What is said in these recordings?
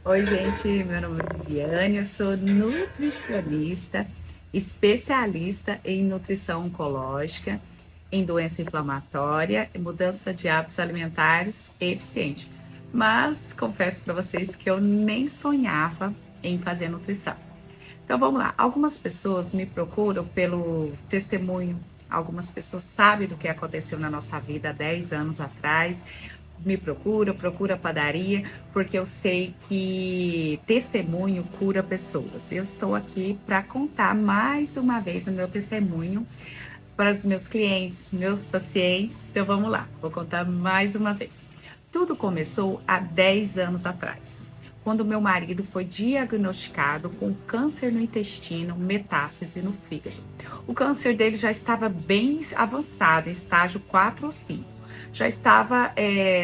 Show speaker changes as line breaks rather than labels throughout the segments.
Oi, gente, meu nome é Viviane, eu sou nutricionista, especialista em nutrição oncológica, em doença inflamatória, mudança de hábitos alimentares e eficiente. Mas confesso para vocês que eu nem sonhava em fazer nutrição. Então vamos lá, algumas pessoas me procuram pelo testemunho, algumas pessoas sabem do que aconteceu na nossa vida há 10 anos atrás, me procura a padaria, porque eu sei que testemunho cura pessoas. Eu estou aqui para contar mais uma vez o meu testemunho para os meus clientes, meus pacientes. Então vamos lá, vou contar mais uma vez. Tudo começou há 10 anos atrás, quando meu marido foi diagnosticado com câncer no intestino, metástase no fígado. O câncer dele já estava bem avançado, em estágio 4 ou 5. Já estava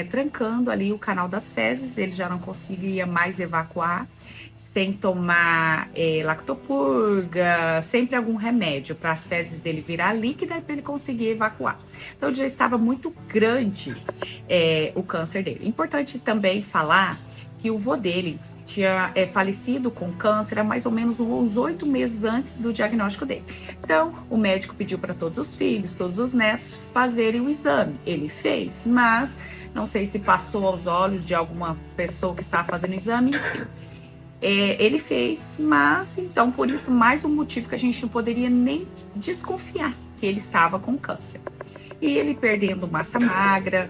trancando ali o canal das fezes, ele já não conseguia mais evacuar sem tomar lactopurga, sempre algum remédio para as fezes dele virar líquida para ele conseguir evacuar. Então já estava muito grande o câncer dele. Importante também falar que o vô dele tinha falecido com câncer há mais ou menos uns 8 meses antes do diagnóstico dele. Então, o médico pediu para todos os filhos, todos os netos fazerem o exame. Ele fez, mas não sei se passou aos olhos de alguma pessoa que estava fazendo o exame, enfim. Ele fez, mas então por isso mais um motivo que a gente não poderia nem desconfiar que ele estava com câncer. E ele perdendo massa magra,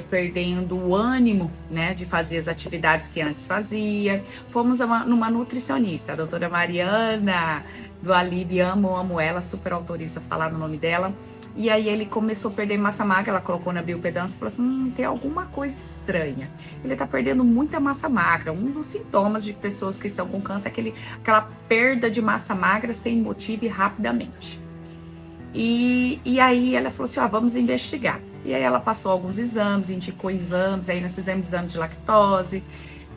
perdendo o ânimo, né, de fazer as atividades que antes fazia. Fomos numa nutricionista, a doutora Mariana, do Alib, amo ela, super autoriza falar no nome dela. E aí ele começou a perder massa magra, ela colocou na bioimpedância e falou assim, tem alguma coisa estranha. Ele tá perdendo muita massa magra. Um dos sintomas de pessoas que estão com câncer é aquela perda de massa magra sem motivo e rapidamente. E aí ela falou assim, vamos investigar. E aí ela passou alguns exames, indicou exames, aí nós fizemos exame de lactose,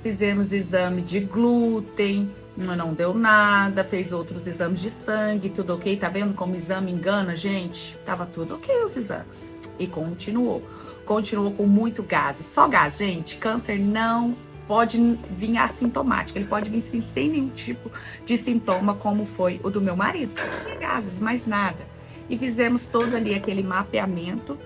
fizemos exame de glúten, não deu nada, fez outros exames de sangue, tudo ok. Tá vendo como o exame engana, gente? Tava tudo ok os exames. E continuou com muito gás, só gás, gente. Câncer não pode vir assintomático, ele pode vir sem nenhum tipo de sintoma, como foi o do meu marido, que tinha gases, mais nada. E fizemos todo ali aquele mapeamento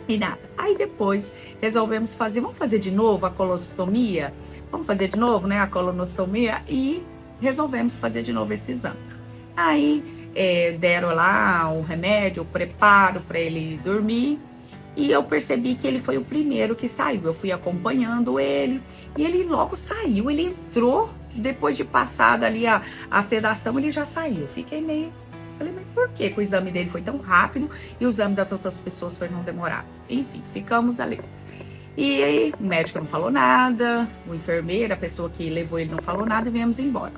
e nada. Aí depois resolvemos fazer, vamos fazer de novo a colostomia? Vamos fazer de novo, né, a colonostomia? E resolvemos fazer de novo esse exame. Aí deram lá o remédio, o preparo para ele dormir. E eu percebi que ele foi o primeiro que saiu. Eu fui acompanhando ele e ele logo saiu. Ele entrou, depois de passada ali a sedação, ele já saiu. Fiquei meio... Falei, mas por que o exame dele foi tão rápido e o exame das outras pessoas foi não demorado? Enfim, ficamos ali. E aí, o médico não falou nada, o enfermeiro, a pessoa que levou ele não falou nada e viemos embora.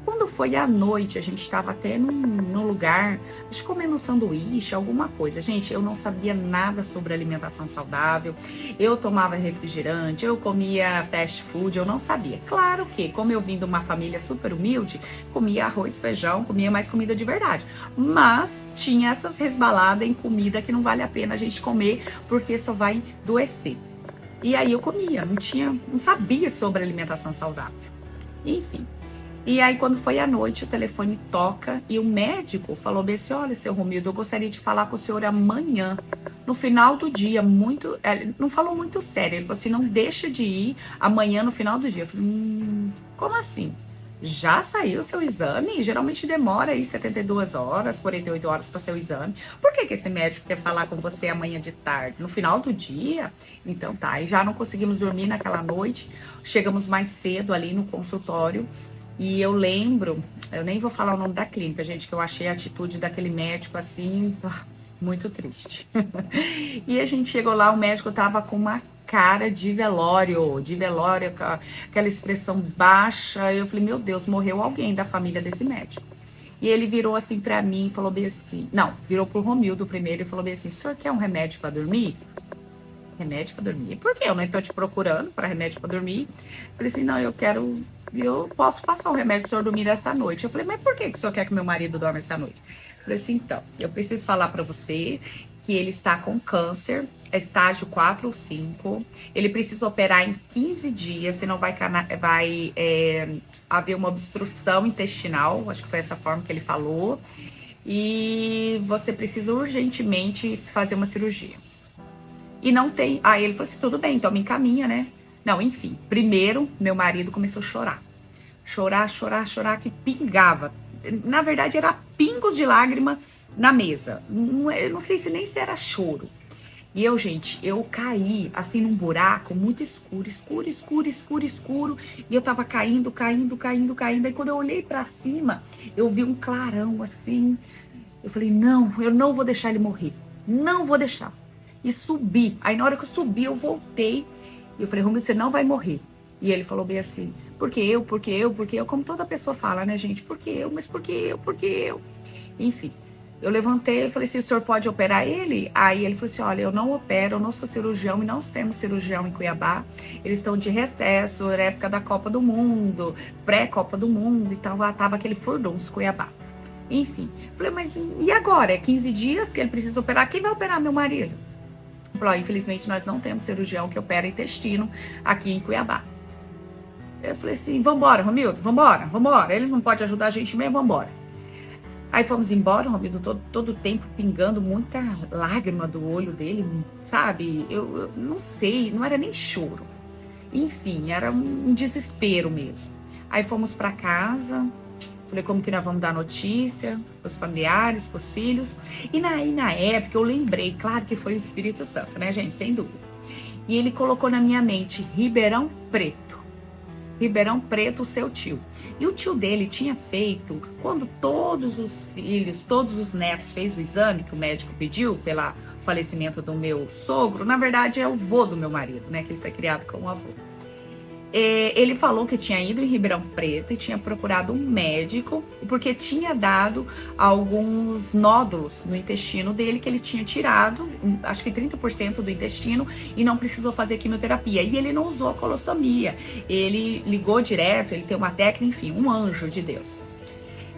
Quando foi à noite, a gente estava até num lugar, acho que comendo um sanduíche, alguma coisa. Gente, eu não sabia nada sobre alimentação saudável, eu tomava refrigerante, eu comia fast food, eu não sabia. Claro que, como eu vim de uma família super humilde, comia arroz, feijão, comia mais comida de verdade. Mas tinha essas resbaladas em comida que não vale a pena a gente comer, porque só vai adoecer. E aí eu comia, não sabia sobre alimentação saudável. Enfim. E aí quando foi à noite, o telefone toca e o médico falou bem assim, olha, seu Romildo, eu gostaria de falar com o senhor amanhã, no final do dia, não falou muito sério, ele falou assim, não deixa de ir amanhã no final do dia. Eu falei, como assim? Já saiu o seu exame? Geralmente demora aí 72 horas, 48 horas para seu exame. Por que esse médico quer falar com você amanhã de tarde? No final do dia? Então tá, e já não conseguimos dormir naquela noite. Chegamos mais cedo ali no consultório. E eu lembro, eu nem vou falar o nome da clínica, gente, que eu achei a atitude daquele médico assim, muito triste. E a gente chegou lá, o médico tava com uma cara de velório, aquela expressão baixa. Eu falei, meu Deus, morreu alguém da família desse médico. E ele virou assim pra mim e falou bem assim, não, virou pro Romildo primeiro e falou bem assim, o senhor quer um remédio pra dormir? Remédio pra dormir? Por quê? Eu não tô te procurando para remédio pra dormir. Eu falei assim, não, eu posso passar um remédio pro senhor dormir essa noite. Eu falei, mas por que o senhor quer que meu marido dorme essa noite? Eu falei assim, então, eu preciso falar pra você que ele está com câncer, estágio 4 ou 5. Ele precisa operar em 15 dias, senão vai haver uma obstrução intestinal, acho que foi essa forma que ele falou. E você precisa urgentemente fazer uma cirurgia. E não tem... Aí ele falou assim, tudo bem, então me encaminha, né? Não, enfim. Primeiro, meu marido começou a chorar. Chorar, que pingava. Na verdade, era pingos de lágrima na mesa. Eu não sei se nem se era choro. E eu, gente, eu caí assim num buraco muito escuro. E eu tava caindo. Aí quando eu olhei pra cima, eu vi um clarão assim. Eu falei, não, eu não vou deixar ele morrer. Não vou deixar. E subi. Aí na hora que eu subi, eu voltei. E eu falei, Romildo, você não vai morrer. E ele falou bem assim, porque eu, como toda pessoa fala, né, gente? Porque eu. Enfim, eu levantei e falei assim, o senhor pode operar ele? Aí ele falou assim, olha, eu não opero, eu não sou cirurgião e não temos cirurgião em Cuiabá. Eles estão de recesso, era época da Copa do Mundo, pré-Copa do Mundo, e tava aquele furdunço Cuiabá. Enfim, falei, mas e agora? É 15 dias que ele precisa operar? Quem vai operar meu marido? Falou, infelizmente nós não temos cirurgião que opera intestino aqui em Cuiabá. Eu falei assim, vambora, Romildo, vambora. Eles não podem ajudar a gente mesmo, vambora. Aí fomos embora, o Romildo todo o tempo pingando muita lágrima do olho dele, sabe? Eu não sei, não era nem choro. Enfim, era um desespero mesmo. Aí fomos pra casa, falei, como que nós vamos dar notícia pros familiares, pros filhos? E na época eu lembrei, claro que foi o Espírito Santo, né, gente? Sem dúvida. E ele colocou na minha mente Ribeirão Preto, o seu tio. E o tio dele tinha feito, quando todos os filhos, todos os netos fez o exame que o médico pediu pelo falecimento do meu sogro, na verdade é o vô do meu marido, né, que ele foi criado como avô. Ele falou que tinha ido em Ribeirão Preto e tinha procurado um médico, porque tinha dado alguns nódulos no intestino dele que ele tinha tirado, acho que 30% do intestino, e não precisou fazer quimioterapia. E ele não usou a colostomia, ele ligou direto, ele tem uma técnica, enfim, um anjo de Deus.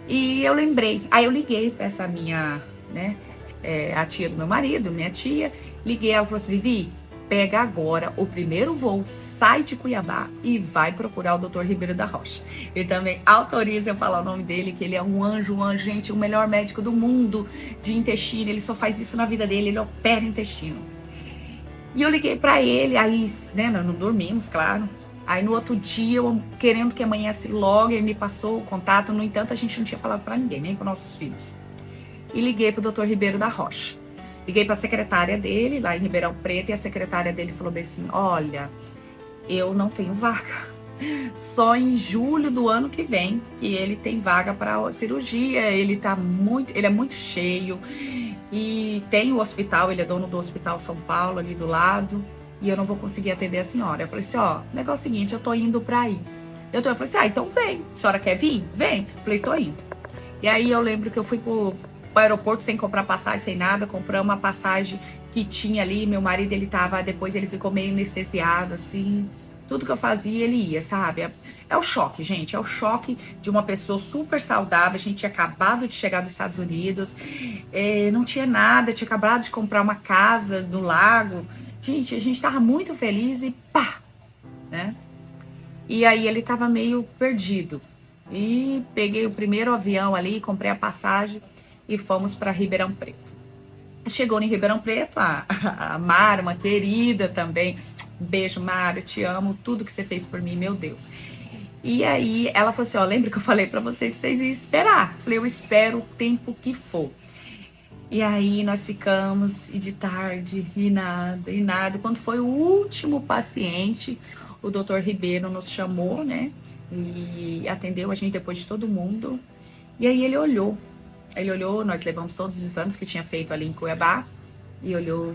E eu lembrei, aí eu liguei para essa minha, né, a tia do meu marido, minha tia, liguei, ela falou assim, Vivi, pega agora o primeiro voo, sai de Cuiabá e vai procurar o Dr. Ribeiro da Rocha. Ele também autoriza eu falar o nome dele, que ele é um anjo, gente, o melhor médico do mundo de intestino. Ele só faz isso na vida dele, ele opera intestino. E eu liguei pra ele, aí, né, nós não dormimos, claro. Aí no outro dia, eu querendo que amanhece logo, ele me passou o contato. No entanto, a gente não tinha falado pra ninguém, nem com nossos filhos. E liguei pro Dr. Ribeiro da Rocha. Liguei para a secretária dele, lá em Ribeirão Preto, e a secretária dele falou bem assim, olha, eu não tenho vaga. Só em julho do ano que vem que ele tem vaga para cirurgia, ele é muito cheio. E tem o hospital, ele é dono do Hospital São Paulo, ali do lado, e eu não vou conseguir atender a senhora. Eu falei assim, ó, o negócio é o seguinte, eu tô indo para aí. Eu falei assim, então vem. A senhora quer vir? Vem. Eu falei, tô indo. E aí eu lembro que eu fui pro aeroporto sem comprar passagem, sem nada, compramos uma passagem que tinha ali, meu marido, depois ele ficou meio anestesiado, assim, tudo que eu fazia, ele ia, sabe? É o choque, gente, é o choque de uma pessoa super saudável, a gente tinha acabado de chegar dos Estados Unidos, não tinha nada, tinha acabado de comprar uma casa no lago, gente, a gente tava muito feliz e pá, né? E aí ele tava meio perdido, e peguei o primeiro avião ali, comprei a passagem, e fomos para Ribeirão Preto. Chegou em Ribeirão Preto, a Mara, uma querida também. Beijo, Mara, te amo, tudo que você fez por mim, meu Deus. E aí ela falou assim, ó, lembra que eu falei para você que vocês iam esperar? Falei, eu espero o tempo que for. E aí nós ficamos, e de tarde, e nada. Quando foi o último paciente, o doutor Ribeiro nos chamou, né? E atendeu a gente depois de todo mundo. E aí ele olhou, nós levamos todos os exames que tinha feito ali em Cuiabá, e olhou,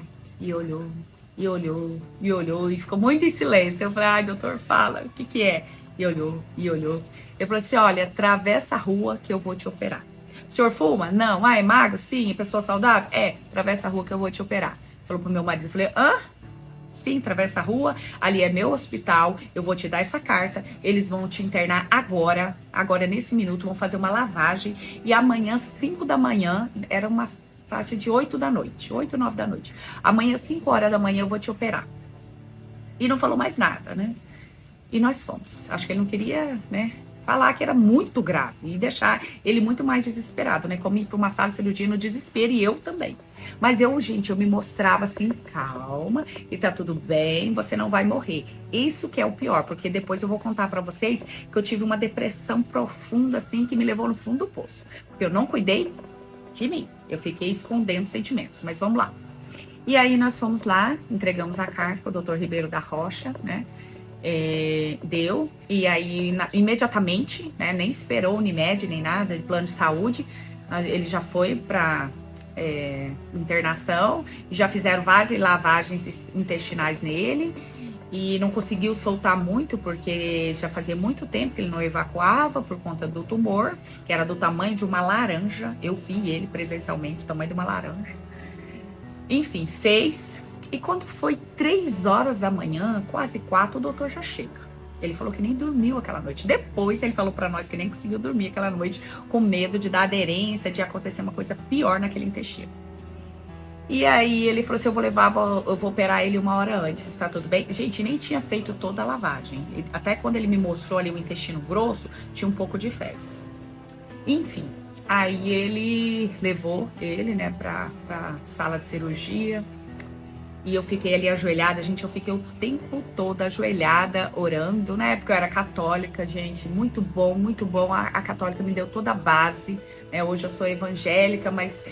e ficou muito em silêncio. Eu falei, ai, doutor, fala, o que é? E olhou. Ele falou assim, olha, atravessa a rua que eu vou te operar. O senhor fuma? Não. Ah, é magro? Sim. Pessoa saudável? É, atravessa a rua que eu vou te operar. Falou pro meu marido, eu falei, hã? Sim, atravessa a rua, ali é meu hospital, eu vou te dar essa carta, eles vão te internar agora nesse minuto, vão fazer uma lavagem, e amanhã, 5 da manhã, era uma faixa de 8 da noite, 8, 9 da noite. Amanhã, 5 horas da manhã, eu vou te operar. E não falou mais nada, né? E nós fomos. Acho que ele não queria, né, falar que era muito grave e deixar ele muito mais desesperado, né? Como ir para uma sala de cirurgia no desespero e eu também. Mas eu, gente, eu me mostrava assim, calma, e tá tudo bem, você não vai morrer. Isso que é o pior, porque depois eu vou contar para vocês que eu tive uma depressão profunda, assim, que me levou no fundo do poço. Porque eu não cuidei de mim. Eu fiquei escondendo sentimentos. Mas vamos lá. E aí nós fomos lá, entregamos a carta para o Dr. Ribeiro da Rocha, né? Deu, e aí imediatamente, né, nem esperou Unimed nem nada de plano de saúde, ele já foi para internação, já fizeram várias lavagens intestinais nele e não conseguiu soltar muito porque já fazia muito tempo que ele não evacuava por conta do tumor, que era do tamanho de uma laranja. Eu vi ele presencialmente, tamanho de uma laranja. Enfim, fez. E quando foi 3 horas da manhã, quase 4, o doutor já chega. Ele falou que nem dormiu aquela noite. Depois ele falou pra nós que nem conseguiu dormir aquela noite, com medo de dar aderência, de acontecer uma coisa pior naquele intestino. E aí ele falou assim, eu vou operar ele 1 hora antes, tá tudo bem? Gente, nem tinha feito toda a lavagem. Até quando ele me mostrou ali o intestino grosso, tinha um pouco de fezes. Enfim, aí ele levou ele, né, pra sala de cirurgia. E eu fiquei ali ajoelhada, gente, eu fiquei o tempo todo ajoelhada, orando, né? Porque eu era católica, gente, muito bom, muito bom. A católica me deu toda a base, né? Hoje eu sou evangélica, mas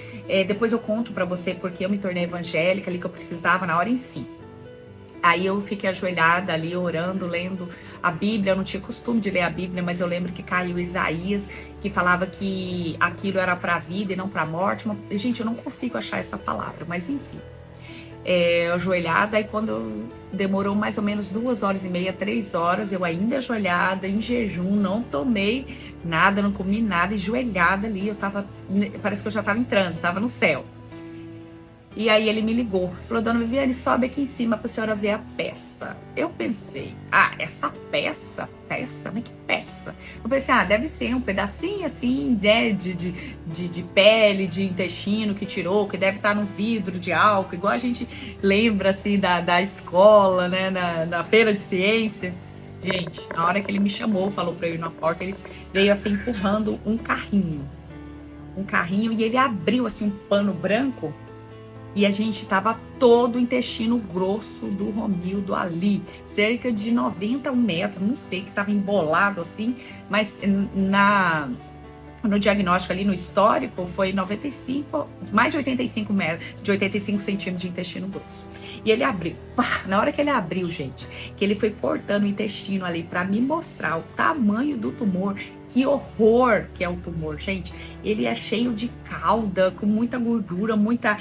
depois eu conto pra você porque eu me tornei evangélica ali, que eu precisava na hora, enfim. Aí eu fiquei ajoelhada ali, orando, lendo a Bíblia. Eu não tinha costume de ler a Bíblia, mas eu lembro que caiu Isaías, que falava que aquilo era pra vida e não pra morte. Gente, eu não consigo achar essa palavra, mas enfim. Ajoelhada, e quando demorou mais ou menos 2 horas e meia, 3 horas, eu ainda ajoelhada, em jejum, não tomei nada, não comi nada, ajoelhada ali, parece que eu já tava em transe, tava no céu. E aí ele me ligou, falou, dona Viviane, sobe aqui em cima pra senhora ver a peça. Eu pensei, essa peça? Mas que peça? Eu pensei, deve ser um pedacinho assim, né, de pele, de intestino que tirou, que deve estar no vidro de álcool, igual a gente lembra assim da escola, né, na feira de ciência. Gente, na hora que ele me chamou, falou pra eu ir na porta, ele veio assim empurrando um carrinho e ele abriu assim um pano branco. E a gente tava todo o intestino grosso do Romildo ali, cerca de 90 metros, não sei, que tava embolado assim, mas no diagnóstico ali, no histórico, foi 95, mais de 85 metros, de 85 centímetros de intestino grosso. E ele abriu, na hora que ele abriu, gente, que ele foi cortando o intestino ali para me mostrar o tamanho do tumor, que horror que é o tumor, gente. Ele é cheio de cauda, com muita gordura, muita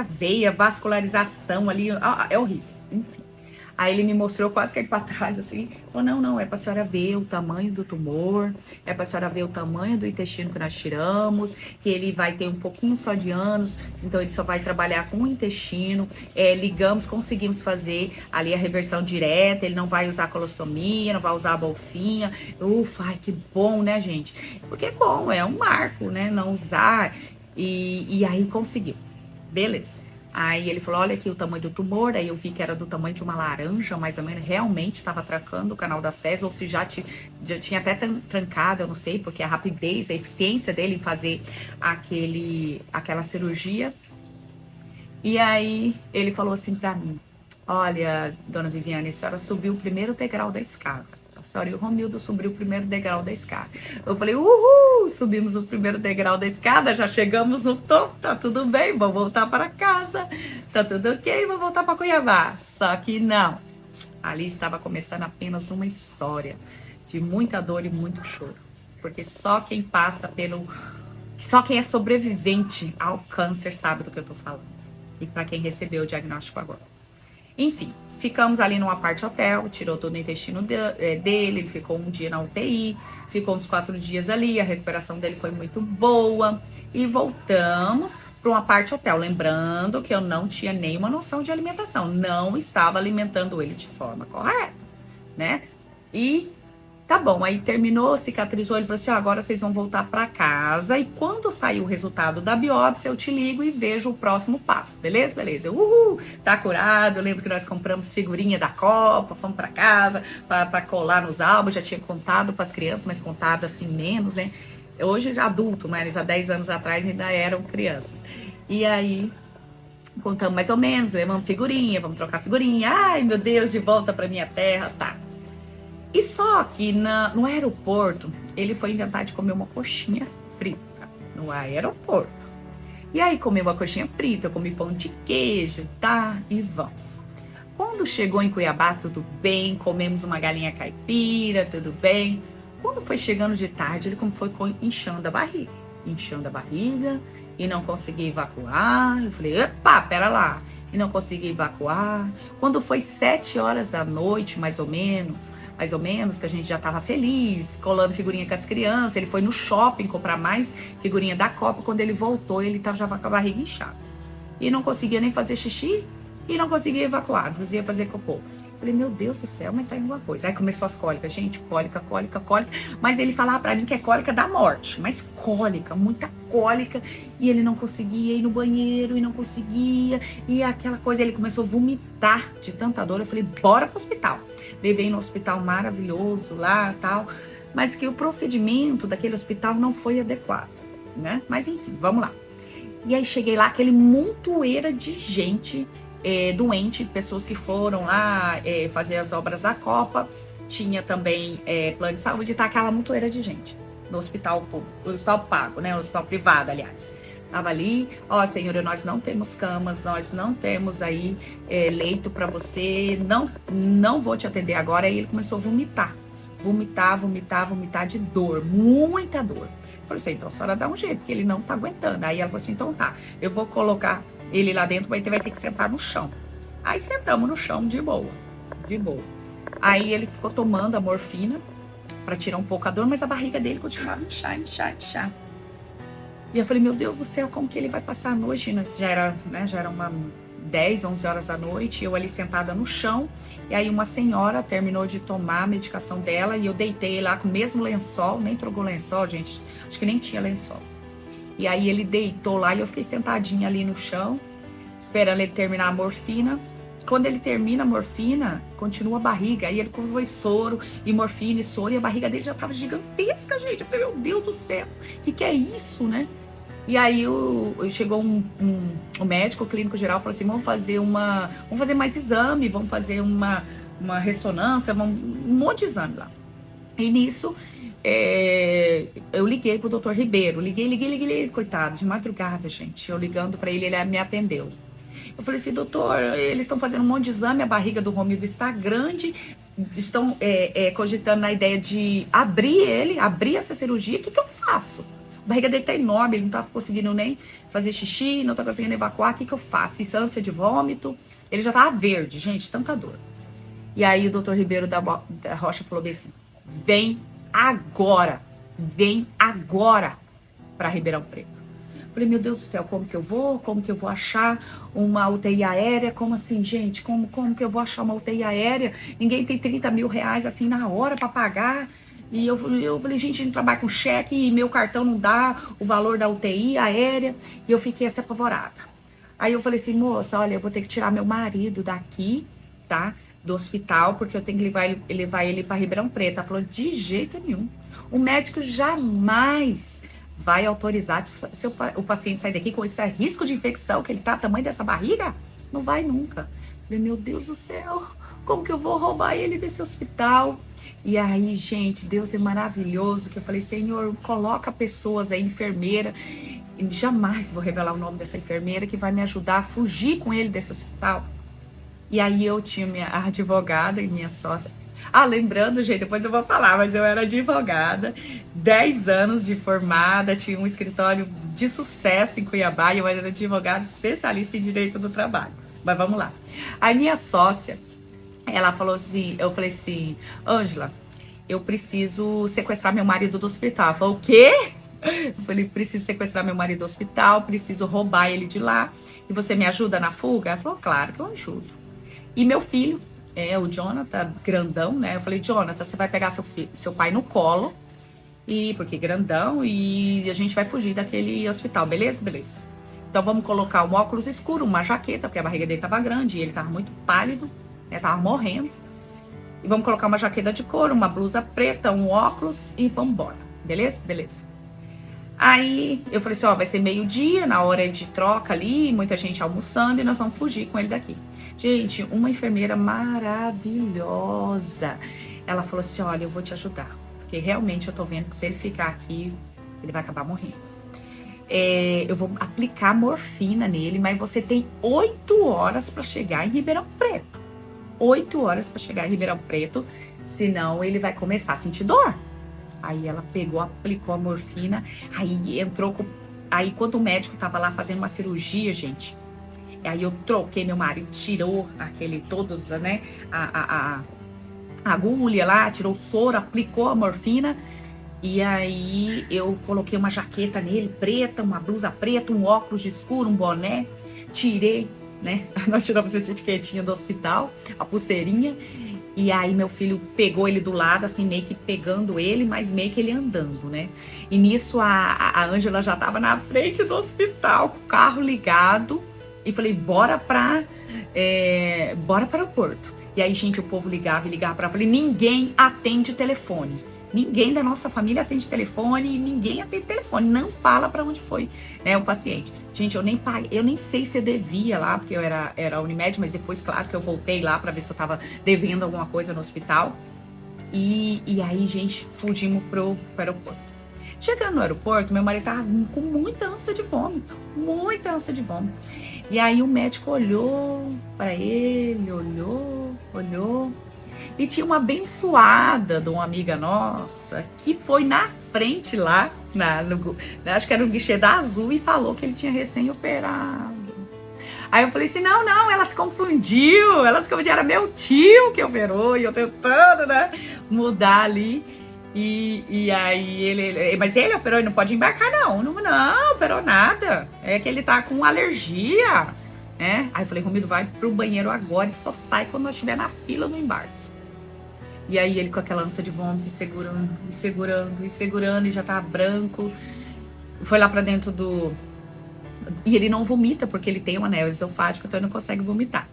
veia, vascularização ali, é horrível, enfim. Aí ele me mostrou, quase caí pra trás, assim, falou, não, é pra senhora ver o tamanho do tumor, é pra senhora ver o tamanho do intestino que nós tiramos, que ele vai ter um pouquinho só de anos, então ele só vai trabalhar com o intestino, conseguimos fazer ali a reversão direta, ele não vai usar colostomia, não vai usar a bolsinha, ufa, que bom, né, gente? Porque é bom, é um marco, né, não usar, e aí conseguiu, beleza. Aí ele falou, olha aqui o tamanho do tumor, aí eu vi que era do tamanho de uma laranja, mais ou menos, realmente estava trancando o canal das fezes, ou se já tinha até trancado, eu não sei, porque a rapidez, a eficiência dele em fazer aquela cirurgia. E aí ele falou assim pra mim, olha, dona Viviane, a senhora subiu o primeiro degrau da escada. A senhora e o Romildo subiu o primeiro degrau da escada. Eu falei, uhul, subimos o primeiro degrau da escada, já chegamos no topo, tá tudo bem, vou voltar para casa, tá tudo ok, vou voltar para Cuiabá. Só que não, ali estava começando apenas uma história de muita dor e muito choro. Porque só quem é sobrevivente ao câncer sabe do que eu tô falando. E para quem recebeu o diagnóstico agora. Enfim, ficamos ali numa parte hotel, tirou todo o intestino dele, ele ficou 1 dia na UTI, ficou uns 4 dias ali, a recuperação dele foi muito boa e voltamos para uma parte hotel. Lembrando que eu não tinha nenhuma noção de alimentação, não estava alimentando ele de forma correta, né? E Tá bom, aí terminou, cicatrizou, ele falou assim, ó, agora vocês vão voltar para casa e quando sair o resultado da biópsia, eu te ligo e vejo o próximo passo, beleza? Beleza, tá curado, eu lembro que nós compramos figurinha da Copa, fomos para casa para colar nos álbuns, já tinha contado para as crianças, mas contado assim menos, né? Hoje já adulto, mas há 10 anos atrás ainda eram crianças. E aí, contamos mais ou menos, levamos figurinha, vamos trocar figurinha, ai meu Deus, de volta para minha terra, tá. E só que no aeroporto, ele foi inventar de comer uma coxinha frita no aeroporto. E aí comeu uma coxinha frita, eu comi pão de queijo, tá? E vamos. Quando chegou em Cuiabá, tudo bem, comemos uma galinha caipira, tudo bem. Quando foi chegando de tarde, ele como foi inchando a barriga e não conseguia evacuar. Eu falei, epa, pera lá. E não conseguia evacuar. Quando foi 7 horas da noite, mais ou menos, que a gente já tava feliz, colando figurinha com as crianças. Ele foi no shopping comprar mais figurinha da Copa. Quando ele voltou, ele já com a barriga inchada. E não conseguia nem fazer xixi e não conseguia evacuar, não conseguia fazer cocô. Falei, meu Deus do céu, mas tá em alguma coisa. Aí começou as cólicas, gente, cólica. Mas ele falava pra mim que é cólica da morte. Mas cólica, muita cólica. E ele não conseguia ir no banheiro e não conseguia. E aquela coisa, ele começou a vomitar de tanta dor. Eu falei, bora pro hospital. Levei no hospital maravilhoso lá e tal. Mas que o procedimento daquele hospital não foi adequado, né? Mas enfim, vamos lá. E aí cheguei lá, aquele montoeira de gente doente, pessoas que foram lá fazer as obras da Copa. Tinha também plano de saúde, tá aquela montoeira de gente no hospital público, no hospital pago, né? No hospital privado, aliás. Tava ali, ó, senhora, nós não temos camas, nós não temos aí leito para você, não vou te atender agora. Aí ele começou a vomitar de dor, muita dor. Eu falei assim, então a senhora dá um jeito, porque ele não tá aguentando. Aí ela falou assim, então tá, eu vou colocar ele lá dentro, mas ele vai ter que sentar no chão. Aí sentamos no chão de boa. Aí ele ficou tomando a morfina para tirar um pouco a dor, mas a barriga dele continuava inchar. E eu falei, meu Deus do céu, como que ele vai passar a noite? Já era uma 10, 11 horas da noite, eu ali sentada no chão, e aí uma senhora terminou de tomar a medicação dela, e eu deitei lá com o mesmo lençol, nem trocou lençol, gente, acho que nem tinha lençol. E aí ele deitou lá e eu fiquei sentadinha ali no chão, esperando ele terminar a morfina. Quando ele termina a morfina, continua a barriga. Aí ele foi soro e morfina e soro, e a barriga dele já tava gigantesca, gente. Eu falei, meu Deus do céu, o que é isso, né? E aí chegou um médico, clínico geral, falou assim, vamos fazer mais exame, vamos fazer uma ressonância, um monte de exame lá. E nisso, eu liguei pro doutor Ribeiro, liguei, coitado, de madrugada, gente. Eu ligando para ele, ele me atendeu. Eu falei assim, doutor, eles estão fazendo um monte de exame, a barriga do Romildo está grande, estão cogitando na ideia de abrir essa cirurgia, o que eu faço? A barriga dele tá enorme, ele não tá conseguindo nem fazer xixi, não tá conseguindo evacuar, o que eu faço? Isso é ânsia de vômito, ele já tava verde, gente, tanta dor. E aí o doutor Ribeiro da Rocha falou bem assim, vem agora para Ribeirão Preto. Falei, meu Deus do céu, como que eu vou achar uma UTI aérea? Como assim, gente? Como que eu vou achar uma UTI aérea? Ninguém tem 30 mil reais assim na hora para pagar. E eu falei, gente, a gente trabalha com cheque e meu cartão não dá o valor da UTI aérea. E eu fiquei assim apavorada. Aí eu falei assim, moça, olha, eu vou ter que tirar meu marido daqui, tá? Do hospital, porque eu tenho que levar ele para Ribeirão Preto. Ela falou, de jeito nenhum. O médico jamais vai autorizar o paciente sair daqui com esse risco de infecção que ele tá, tamanho dessa barriga? Não vai nunca. Falei, meu Deus do céu, como que eu vou roubar ele desse hospital? E aí, gente, Deus é maravilhoso, que eu falei, Senhor, coloca pessoas aí, enfermeira, e jamais vou revelar o nome dessa enfermeira, que vai me ajudar a fugir com ele desse hospital. E aí eu tinha minha advogada e minha sócia. Ah, lembrando, gente, depois eu vou falar, mas eu era advogada, 10 anos de formada, tinha um escritório de sucesso em Cuiabá e eu era advogada especialista em direito do trabalho. Mas vamos lá. Aí minha sócia, ela falou assim, eu falei assim, Ângela, eu preciso sequestrar meu marido do hospital. Ela falou, o quê? Eu falei, preciso sequestrar meu marido do hospital, preciso roubar ele de lá. E você me ajuda na fuga? Ela falou, claro que eu ajudo. E meu filho, o Jonathan, grandão, né? Eu falei, Jonathan, você vai pegar seu pai no colo, porque grandão, e a gente vai fugir daquele hospital, beleza? Beleza. Então vamos colocar um óculos escuro, uma jaqueta, porque a barriga dele tava grande e ele tava muito pálido, né? Tava morrendo. E vamos colocar uma jaqueta de couro, uma blusa preta, um óculos e vamos embora. Beleza? Beleza. Aí eu falei assim, vai ser meio-dia, na hora de troca ali, muita gente almoçando e nós vamos fugir com ele daqui. Gente, uma enfermeira maravilhosa. Ela falou assim, olha, eu vou te ajudar, porque realmente eu tô vendo que se ele ficar aqui, ele vai acabar morrendo. Eu vou aplicar morfina nele, mas você tem 8 horas para chegar em Ribeirão Preto. 8 horas para chegar em Ribeirão Preto, senão ele vai começar a sentir dor. Aí ela pegou, aplicou a morfina, aí entrou com... Aí quando o médico tava lá fazendo uma cirurgia, gente, aí eu troquei, meu marido tirou né, a agulha lá, tirou o soro, aplicou a morfina, e aí eu coloquei uma jaqueta nele, preta, uma blusa preta, um óculos de escuro, um boné, tirei, né, nós tiramos essa etiquetinha do hospital, a pulseirinha, e aí meu filho pegou ele do lado, assim, meio que pegando ele, mas meio que ele andando, né? E nisso a Ângela já tava na frente do hospital, com o carro ligado, e falei, bora para o aeroporto. E aí, gente, o povo ligava e ligava para ela, falei, ninguém atende telefone. Ninguém da nossa família atende telefone, ninguém atende telefone, não fala para onde foi, né, o paciente. Gente, eu nem paguei, eu nem sei se eu devia lá, porque eu era Unimed, mas depois, claro, que eu voltei lá para ver se eu tava devendo alguma coisa no hospital. E aí, gente, fugimos pro aeroporto. Chegando no aeroporto, meu marido tava com muita ânsia de vômito, muita ânsia de vômito. E aí o médico olhou para ele, olhou. E tinha uma abençoada de uma amiga nossa que foi na frente lá, acho que era no guichê da Azul, e falou que ele tinha recém-operado. Aí eu falei assim, não, ela se confundiu, era meu tio que operou, e eu tentando, né, mudar ali. E aí mas ele operou e não pode embarcar não operou nada, é que ele tá com alergia, né? Aí eu falei, Romildo, vai pro banheiro agora e só sai quando nós estiver na fila do embarque. E aí ele com aquela ânsia de vômito e segurando, e já tava branco, foi lá pra dentro e ele não vomita, porque ele tem um anel esofágico, então ele não consegue vomitar.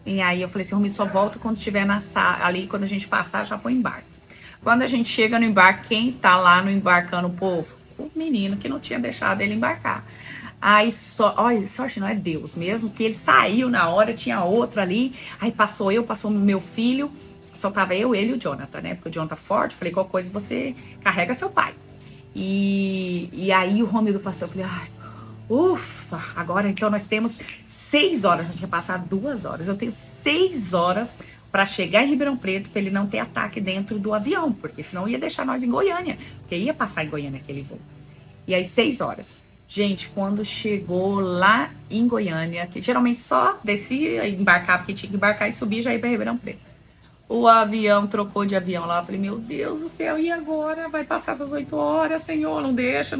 E aí eu falei assim, Romildo, só volta quando estiver na sala, ali, quando a gente passar, já põe embarque. Quando a gente chega no embarque, quem tá lá no embarcando o povo? O menino que não tinha deixado ele embarcar. Aí olha, sorte não é Deus mesmo, que ele saiu na hora, tinha outro ali, aí passou meu filho, só tava eu, ele e o Jonathan, né? Porque o Jonathan forte, falei, qualquer coisa você carrega seu pai. E aí o Romildo passou, eu falei, ai, ufa, agora então nós temos 6 horas, a gente vai passar 2 horas, eu tenho 6 horas para chegar em Ribeirão Preto, para ele não ter ataque dentro do avião, porque senão ia deixar nós em Goiânia, porque ia passar em Goiânia aquele voo. E aí 6 horas. Gente, quando chegou lá em Goiânia, que geralmente só descia, embarcava, porque tinha que embarcar e subir, já ia para Ribeirão Preto. O avião trocou de avião lá. Eu falei, meu Deus do céu, e agora? Vai passar essas 8 horas, Senhor, não deixa.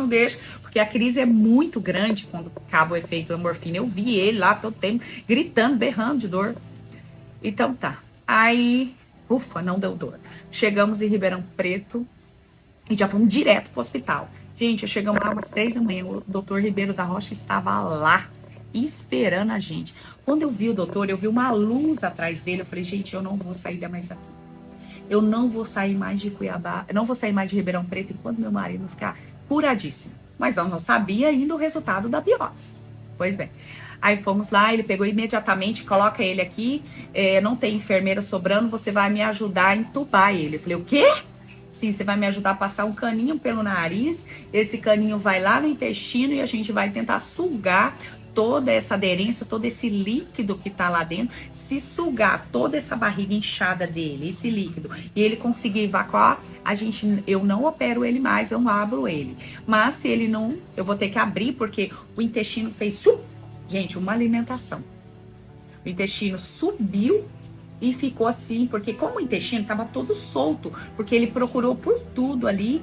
Porque a crise é muito grande quando acaba o efeito da morfina. Eu vi ele lá todo tempo, gritando, berrando de dor. Então tá. Aí, ufa, não deu dor. Chegamos em Ribeirão Preto e já fomos direto pro hospital. Gente, chegamos lá umas 3 da manhã, o doutor Ribeiro da Rocha estava lá, esperando a gente. Quando eu vi o doutor, eu vi uma luz atrás dele, eu falei, gente, eu não vou sair mais daqui. Eu não vou sair mais de Cuiabá, eu não vou sair mais de Ribeirão Preto enquanto meu marido ficar curadíssimo. Mas eu não sabia ainda o resultado da biópsia. Pois bem. Aí fomos lá, ele pegou imediatamente, coloca ele aqui, não tem enfermeira sobrando, você vai me ajudar a entubar ele. Eu falei, o quê? Sim, você vai me ajudar a passar um caninho pelo nariz, esse caninho vai lá no intestino e a gente vai tentar sugar toda essa aderência, todo esse líquido que tá lá dentro, se sugar toda essa barriga inchada dele, esse líquido, e ele conseguir evacuar, eu não opero ele mais, eu não abro ele. Mas se ele não, eu vou ter que abrir, porque o intestino fez, gente, uma alimentação. O intestino subiu e ficou assim, porque como o intestino estava todo solto, porque ele procurou por tudo ali,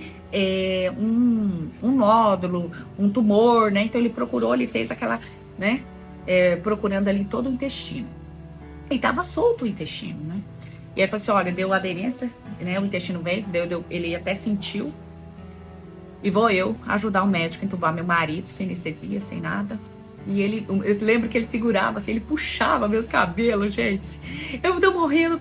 um nódulo, um tumor, né? Então ele procurou, ele fez aquela, né? Procurando ali todo o intestino. E estava solto o intestino, né? E aí ele falou assim, olha, deu aderência, né? O intestino veio, ele até sentiu. E vou eu ajudar o médico a entubar meu marido, sem anestesia, sem nada. E eu lembro que ele segurava, assim, ele puxava meus cabelos, gente. Eu tô morrendo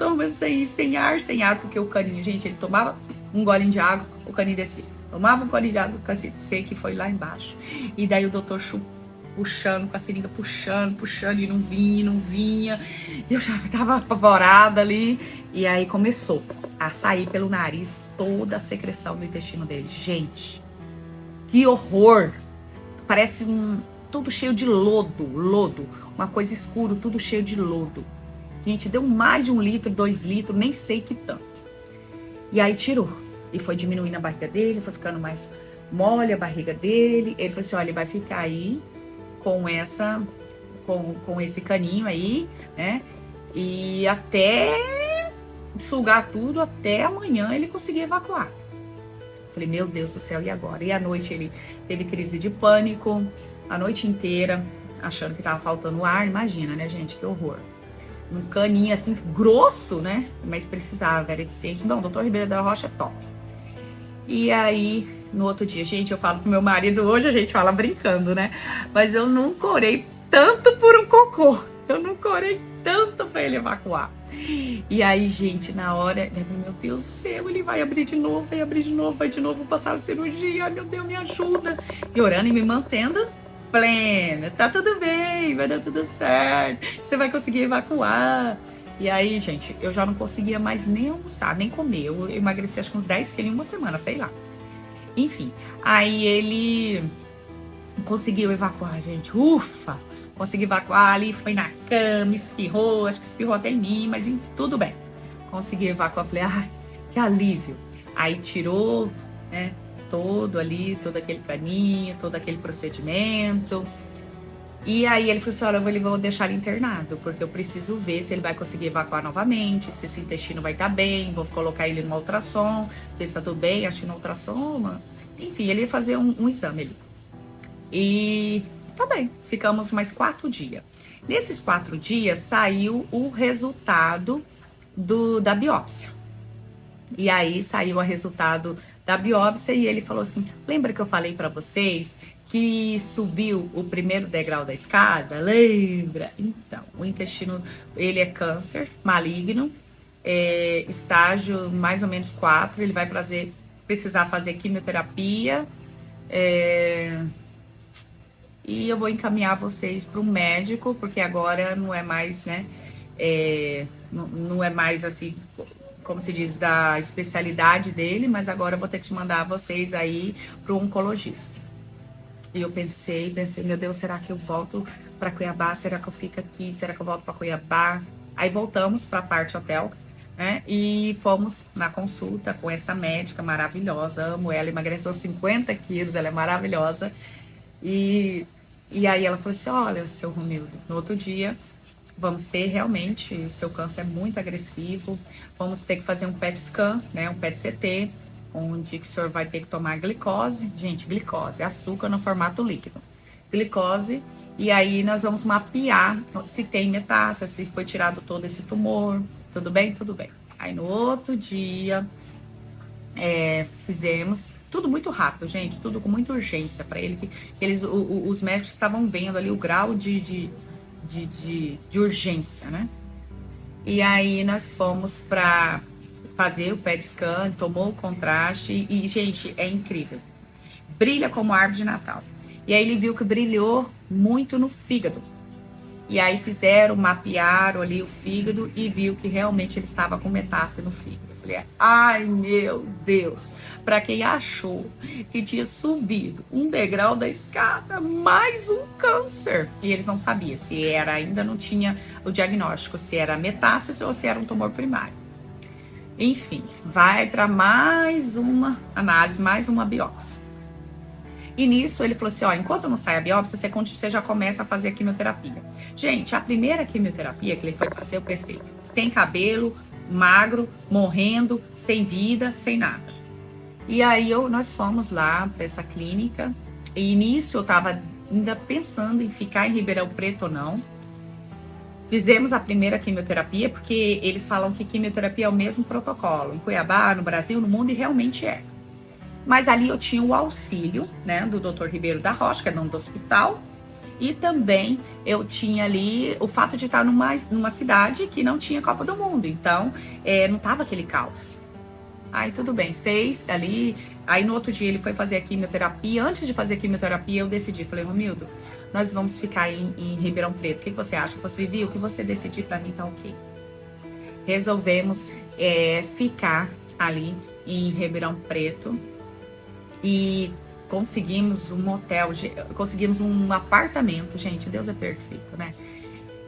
sem ar, porque o caninho, gente, ele tomava um golinho de água, o caninho descia. Tomava um golinho de água, sei que foi lá embaixo. E daí o doutor puxando, com a seringa puxando, e não vinha. E eu já tava apavorada ali. E aí começou a sair pelo nariz toda a secreção do intestino dele. Gente, que horror! Parece tudo cheio de lodo, uma coisa escura, tudo cheio de lodo. Gente, deu mais de 1 litro, 2 litros, nem sei que tanto. E aí tirou. E foi diminuindo a barriga dele, foi ficando mais mole a barriga dele. Ele falou assim, olha, ele vai ficar aí com esse caninho aí, né? E até sugar tudo, até amanhã ele conseguir evacuar. Falei, meu Deus do céu, e agora? E à noite ele teve crise de pânico, a noite inteira, achando que tava faltando ar. Imagina, né, gente? Que horror. Um caninho assim, grosso, né? Mas precisava, era eficiente. Não, doutor Ribeiro da Rocha, top. E aí, no outro dia, gente, eu falo pro meu marido, hoje a gente fala brincando, né? Mas eu nunca orei tanto por um cocô. Eu nunca orei tanto pra ele evacuar. E aí, gente, na hora, meu Deus do céu, ele vai abrir de novo, vai de novo passar a cirurgia. Ai, meu Deus, me ajuda. E orando e me mantendo plena. Tá tudo bem, vai dar tudo certo. Você vai conseguir evacuar. E aí, gente, eu já não conseguia mais nem almoçar, nem comer. Eu emagreci acho que uns 10 quilos em uma semana, sei lá. Enfim, aí ele conseguiu evacuar, gente. Ufa! Consegui evacuar ali, foi na cama, espirrou, acho que espirrou até em mim, mas tudo bem. Consegui evacuar, falei, ai, que alívio. Aí tirou, né, todo aquele caninho, todo aquele procedimento. E aí ele falou assim, olha, eu vou deixar ele internado, porque eu preciso ver se ele vai conseguir evacuar novamente, se esse intestino vai estar bem, vou colocar ele no ultrassom, ver se tá tudo bem, acho que no ultrassom, enfim, ele ia fazer um exame ali. E tá bem, ficamos mais 4 dias. Nesses 4 dias saiu o resultado da biópsia. E aí saiu o resultado da biópsia e ele falou assim, lembra que eu falei para vocês que subiu o primeiro degrau da escada? Lembra? Então, o intestino, ele é câncer maligno, estágio mais ou menos 4, ele vai precisar fazer quimioterapia, e eu vou encaminhar vocês para um médico, porque agora não é mais, né, não é mais assim, como se diz, da especialidade dele, mas agora eu vou ter que mandar vocês aí para um oncologista. E eu pensei, meu Deus, será que eu volto para Cuiabá? Será que eu fico aqui? Será que eu volto para Cuiabá? Aí voltamos para a parte hotel, né? E fomos na consulta com essa médica maravilhosa. Amo ela, emagreceu 50 quilos, ela é maravilhosa. E aí ela falou assim, olha, seu Romildo, no outro dia vamos ter realmente, seu câncer é muito agressivo, vamos ter que fazer um PET scan, né? Um PET CT, onde o senhor vai ter que tomar glicose, gente, glicose, açúcar no formato líquido, glicose, e aí nós vamos mapear se tem metástase, se foi tirado todo esse tumor, tudo bem? Tudo bem. Aí no outro dia, fizemos tudo muito rápido, gente, tudo com muita urgência para ele, que os médicos estavam vendo ali o grau de urgência, né? E aí nós fomos para fazer o PET scan, tomou o contraste e, gente, é incrível. Brilha como árvore de Natal. E aí ele viu que brilhou muito no fígado. E aí mapearam ali o fígado e viu que realmente ele estava com metástase no fígado. Eu falei, ai meu Deus, para quem achou que tinha subido um degrau da escada, mais um câncer. E eles não sabiam se era, ainda não tinha o diagnóstico, se era metástase ou se era um tumor primário. Enfim, vai para mais uma análise, mais uma biópsia. E nisso ele falou assim, ó, enquanto não sai a biópsia, você já começa a fazer a quimioterapia. Gente, a primeira quimioterapia que ele foi fazer, eu pensei, sem cabelo, magro, morrendo, sem vida, sem nada. E aí nós fomos lá para essa clínica, e nisso eu tava ainda pensando em ficar em Ribeirão Preto ou não. Fizemos a primeira quimioterapia, porque eles falam que quimioterapia é o mesmo protocolo em Cuiabá, no Brasil, no mundo, e realmente é. Mas ali eu tinha o auxílio, né, do Dr. Ribeiro da Rocha, que é dono do hospital, e também eu tinha ali o fato de estar numa cidade que não tinha Copa do Mundo, então não tava aquele caos. Aí tudo bem, fez ali, aí no outro dia ele foi fazer a quimioterapia. Antes de fazer a quimioterapia eu decidi, falei, Romildo, nós vamos ficar em Ribeirão Preto, o que você acha? Você Vivi, o que você decidir pra mim tá ok. Resolvemos ficar ali em Ribeirão Preto e conseguimos um motel, conseguimos um apartamento, gente, Deus é perfeito, né?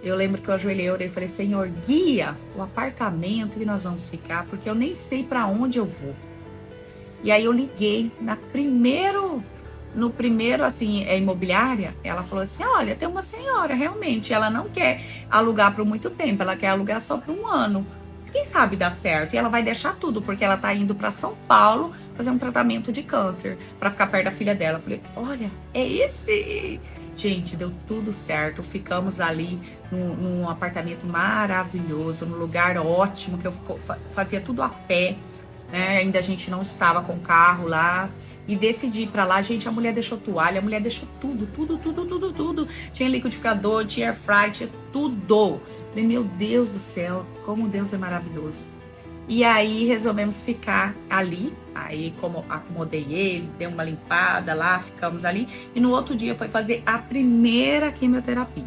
Eu lembro que eu ajoelhei, orei e falei, Senhor, guia o apartamento que nós vamos ficar, porque eu nem sei para onde eu vou. E aí eu liguei no primeiro, assim, imobiliária, ela falou assim, olha, tem uma senhora, realmente, ela não quer alugar por muito tempo, ela quer alugar só por 1 ano. Quem sabe dá certo? E ela vai deixar tudo, porque ela tá indo para São Paulo fazer um tratamento de câncer, para ficar perto da filha dela. Eu falei, olha, é esse... Gente, deu tudo certo. Ficamos ali num apartamento maravilhoso, num lugar ótimo, que eu fazia tudo a pé, né? Ainda a gente não estava com carro lá. E decidi ir pra lá. Gente, a mulher deixou toalha, a mulher deixou tudo. Tinha liquidificador, tinha air fry, tinha tudo. Falei, meu Deus do céu, como Deus é maravilhoso. E aí resolvemos ficar ali. Aí como acomodei ele, dei uma limpada lá, ficamos ali. E no outro dia foi fazer a primeira quimioterapia.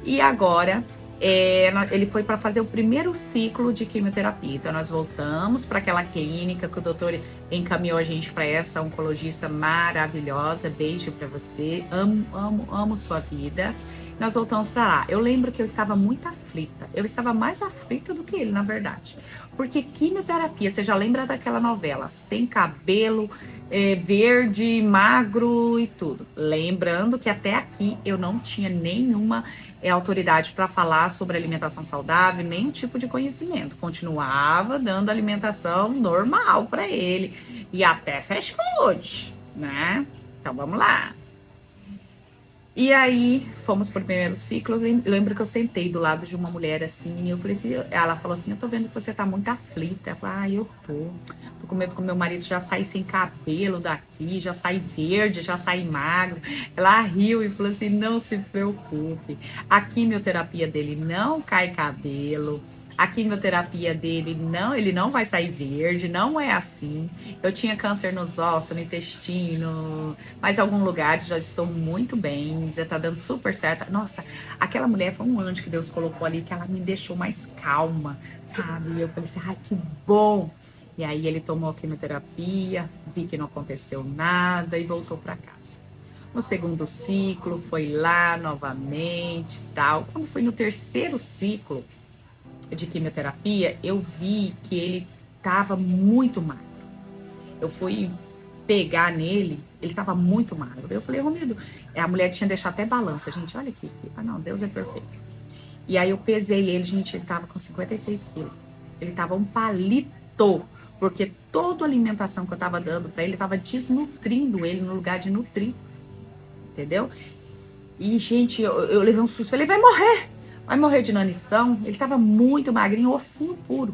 E agora ele foi para fazer o primeiro ciclo de quimioterapia. Então nós voltamos para aquela clínica que o doutor encaminhou a gente para essa oncologista maravilhosa. Beijo para você. Amo sua vida. Nós voltamos para lá. Eu lembro que eu estava muito aflita. Eu estava mais aflita do que ele, na verdade. Porque quimioterapia, você já lembra daquela novela? Sem cabelo, verde, magro e tudo. Lembrando que até aqui eu não tinha nenhuma autoridade para falar sobre alimentação saudável, nenhum tipo de conhecimento. Continuava dando alimentação normal para ele. E até fast food, né? Então vamos lá. E aí, fomos pro primeiro ciclo. Eu lembro que eu sentei do lado de uma mulher assim, e eu falei assim, ela falou assim, eu tô vendo que você tá muito aflita. Eu falei, eu tô com medo que o meu marido já sair sem cabelo daqui, já sair verde, já sair magro. Ela riu e falou assim, não se preocupe, a quimioterapia dele não cai cabelo. A quimioterapia dele, ele não vai sair verde, não é assim. Eu tinha câncer nos ossos, no intestino, mas em alguns lugares já estou muito bem, já tá dando super certo. Nossa, aquela mulher foi um anjo que Deus colocou ali, que ela me deixou mais calma, sabe? E eu falei assim, ai, que bom. E aí ele tomou a quimioterapia, vi que não aconteceu nada e voltou para casa. No segundo ciclo, foi lá novamente, tal. Quando foi no terceiro ciclo de quimioterapia, eu vi que ele estava muito magro. Eu fui pegar nele, ele estava muito magro. Eu falei, Romildo, a mulher tinha deixado até balança, gente, olha aqui. Ah, não, Deus é perfeito. E aí eu pesei ele, gente, ele estava com 56 quilos. Ele estava um palito, porque toda a alimentação que eu estava dando para ele estava desnutrindo ele no lugar de nutrir, entendeu? E, gente, eu levei um susto, falei, vai morrer de inanição. Ele tava muito magrinho, ossinho puro.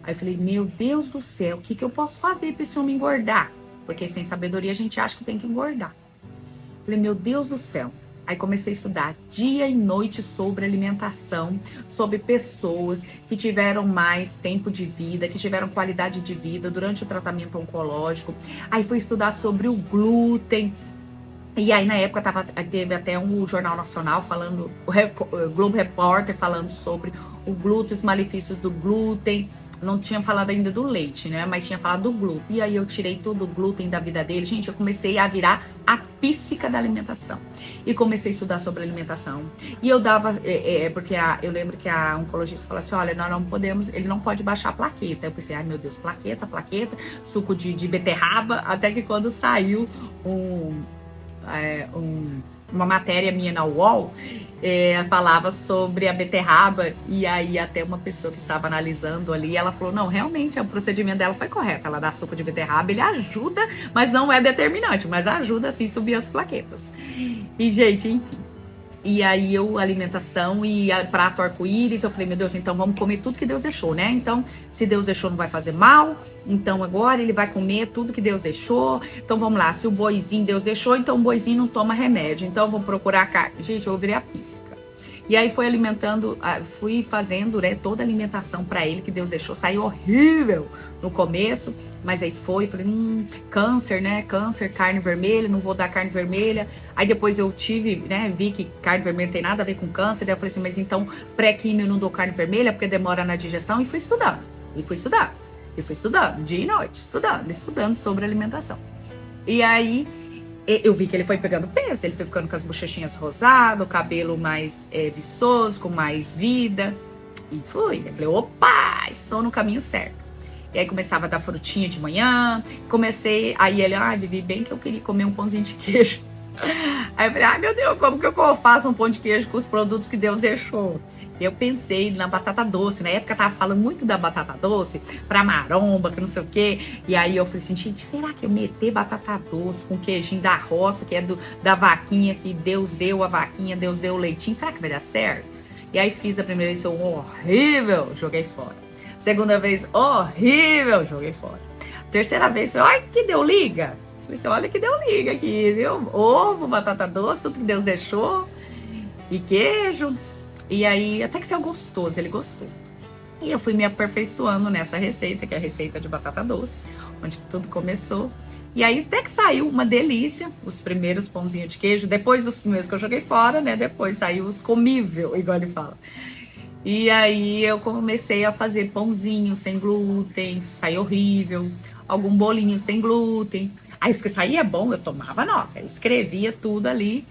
Aí eu falei, meu Deus do céu, o que eu posso fazer pra esse homem engordar? Porque sem sabedoria a gente acha que tem que engordar. Falei, meu Deus do céu. Aí comecei a estudar dia e noite sobre alimentação, sobre pessoas que tiveram mais tempo de vida, que tiveram qualidade de vida durante o tratamento oncológico. Aí fui estudar sobre o glúten. E aí, na época, teve até um Jornal Nacional falando, o Globo Repórter falando sobre o glúten, os malefícios do glúten. Não tinha falado ainda do leite, né? Mas tinha falado do glúten. E aí eu tirei todo o glúten da vida dele. Gente, eu comecei a virar a píssica da alimentação. E comecei a estudar sobre alimentação. E eu dava, porque eu lembro que a oncologista falou assim, olha, nós não podemos, ele não pode baixar a plaqueta. Eu pensei, ai meu Deus, plaqueta, suco de beterraba. Até que quando saiu uma matéria minha na UOL, falava sobre a beterraba, e aí até uma pessoa que estava analisando ali, ela falou, não, realmente o procedimento dela foi correto, ela dá suco de beterraba, ele ajuda, mas não é determinante, mas ajuda assim subir as plaquetas. E gente, enfim, E aí alimentação e prato arco-íris, eu falei, meu Deus, então vamos comer tudo que Deus deixou, né? Então, se Deus deixou, não vai fazer mal. Então, agora ele vai comer tudo que Deus deixou. Então, vamos lá, se o boizinho Deus deixou, então o boizinho não toma remédio. Então, vamos procurar carne. Gente, eu virei a píssica. E aí foi alimentando, fui fazendo, né, toda a alimentação para ele que Deus deixou. Saiu horrível no começo, mas aí falei, câncer, né? Câncer, carne vermelha, não vou dar carne vermelha. Aí depois eu vi que carne vermelha não tem nada a ver com câncer. Daí eu falei assim, mas então pré-químio eu não dou carne vermelha porque demora na digestão. E fui estudando, dia e noite, estudando sobre alimentação. E aí eu vi que ele foi pegando peso, ele foi ficando com as bochechinhas rosadas, o cabelo mais viçoso, com mais vida. E fui. Eu falei, opa, estou no caminho certo. E aí começava a dar frutinha de manhã. Aí ele, Vivi, bem que eu queria comer um pãozinho de queijo. Aí eu falei, meu Deus, como que eu faço um pão de queijo com os produtos que Deus deixou? Eu pensei na batata doce. Na época eu tava falando muito da batata doce pra maromba, que não sei o quê. E aí eu falei assim, gente, será que eu meter batata doce com queijinho da roça, que é da vaquinha, que Deus deu a vaquinha, Deus deu o leitinho, será que vai dar certo? E aí fiz a primeira vez, horrível, joguei fora. Segunda vez, horrível, joguei fora. Terceira vez, olha que deu liga. Falei assim, olha que deu liga aqui, viu? Ovo, batata doce, tudo que Deus deixou. E queijo. E aí, até que saiu gostoso, ele gostou. E eu fui me aperfeiçoando nessa receita, que é a receita de batata doce, onde tudo começou. E aí, até que saiu uma delícia, os primeiros pãozinhos de queijo, depois dos primeiros que eu joguei fora, né? Depois saiu os comível, igual ele fala. E aí, eu comecei a fazer pãozinho sem glúten, saiu horrível. Algum bolinho sem glúten. Aí, os que saía bom, eu tomava nota, eu escrevia tudo ali.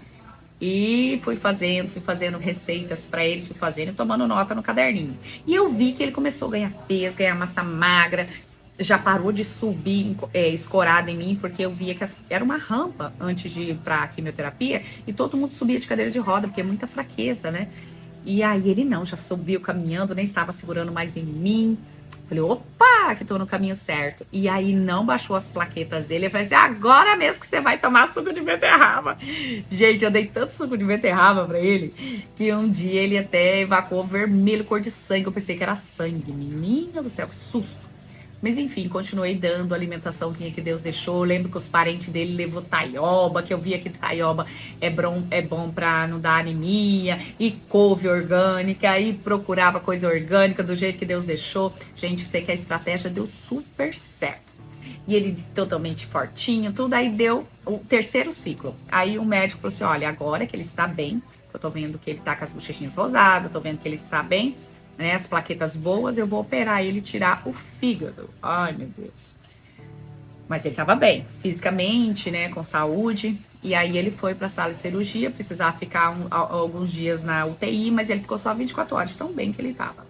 E fui fazendo receitas para eles, fui fazendo e tomando nota no caderninho. E eu vi que ele começou a ganhar peso, ganhar massa magra, já parou de subir escorada em mim, porque eu via que era uma rampa antes de ir para a quimioterapia e todo mundo subia de cadeira de roda, porque é muita fraqueza, né? E aí ele não, já subiu caminhando, nem estava segurando mais em mim. Falei, opa, que tô no caminho certo. E aí não baixou as plaquetas dele. Eu falei assim, agora mesmo que você vai tomar suco de beterraba. Gente, eu dei tanto suco de beterraba pra ele, que um dia ele até evacuou vermelho, cor de sangue. Eu pensei que era sangue. Menina do céu, que susto. Mas enfim, continuei dando a alimentaçãozinha que Deus deixou. Eu lembro que os parentes dele levou taioba, que eu via que taioba é bom pra não dar anemia, e couve orgânica, e procurava coisa orgânica do jeito que Deus deixou. Gente, sei que a estratégia deu super certo. E ele totalmente fortinho, tudo. Aí deu o terceiro ciclo. Aí o médico falou assim, olha, agora que ele está bem, eu tô vendo que ele tá com as bochechinhas rosadas, tô vendo que ele está bem, né, as plaquetas boas, eu vou operar ele e tirar o fígado. Ai, meu Deus. Mas ele estava bem, fisicamente, né, com saúde. E aí ele foi para a sala de cirurgia, precisava ficar alguns dias na UTI, mas ele ficou só 24 horas, tão bem que ele estava.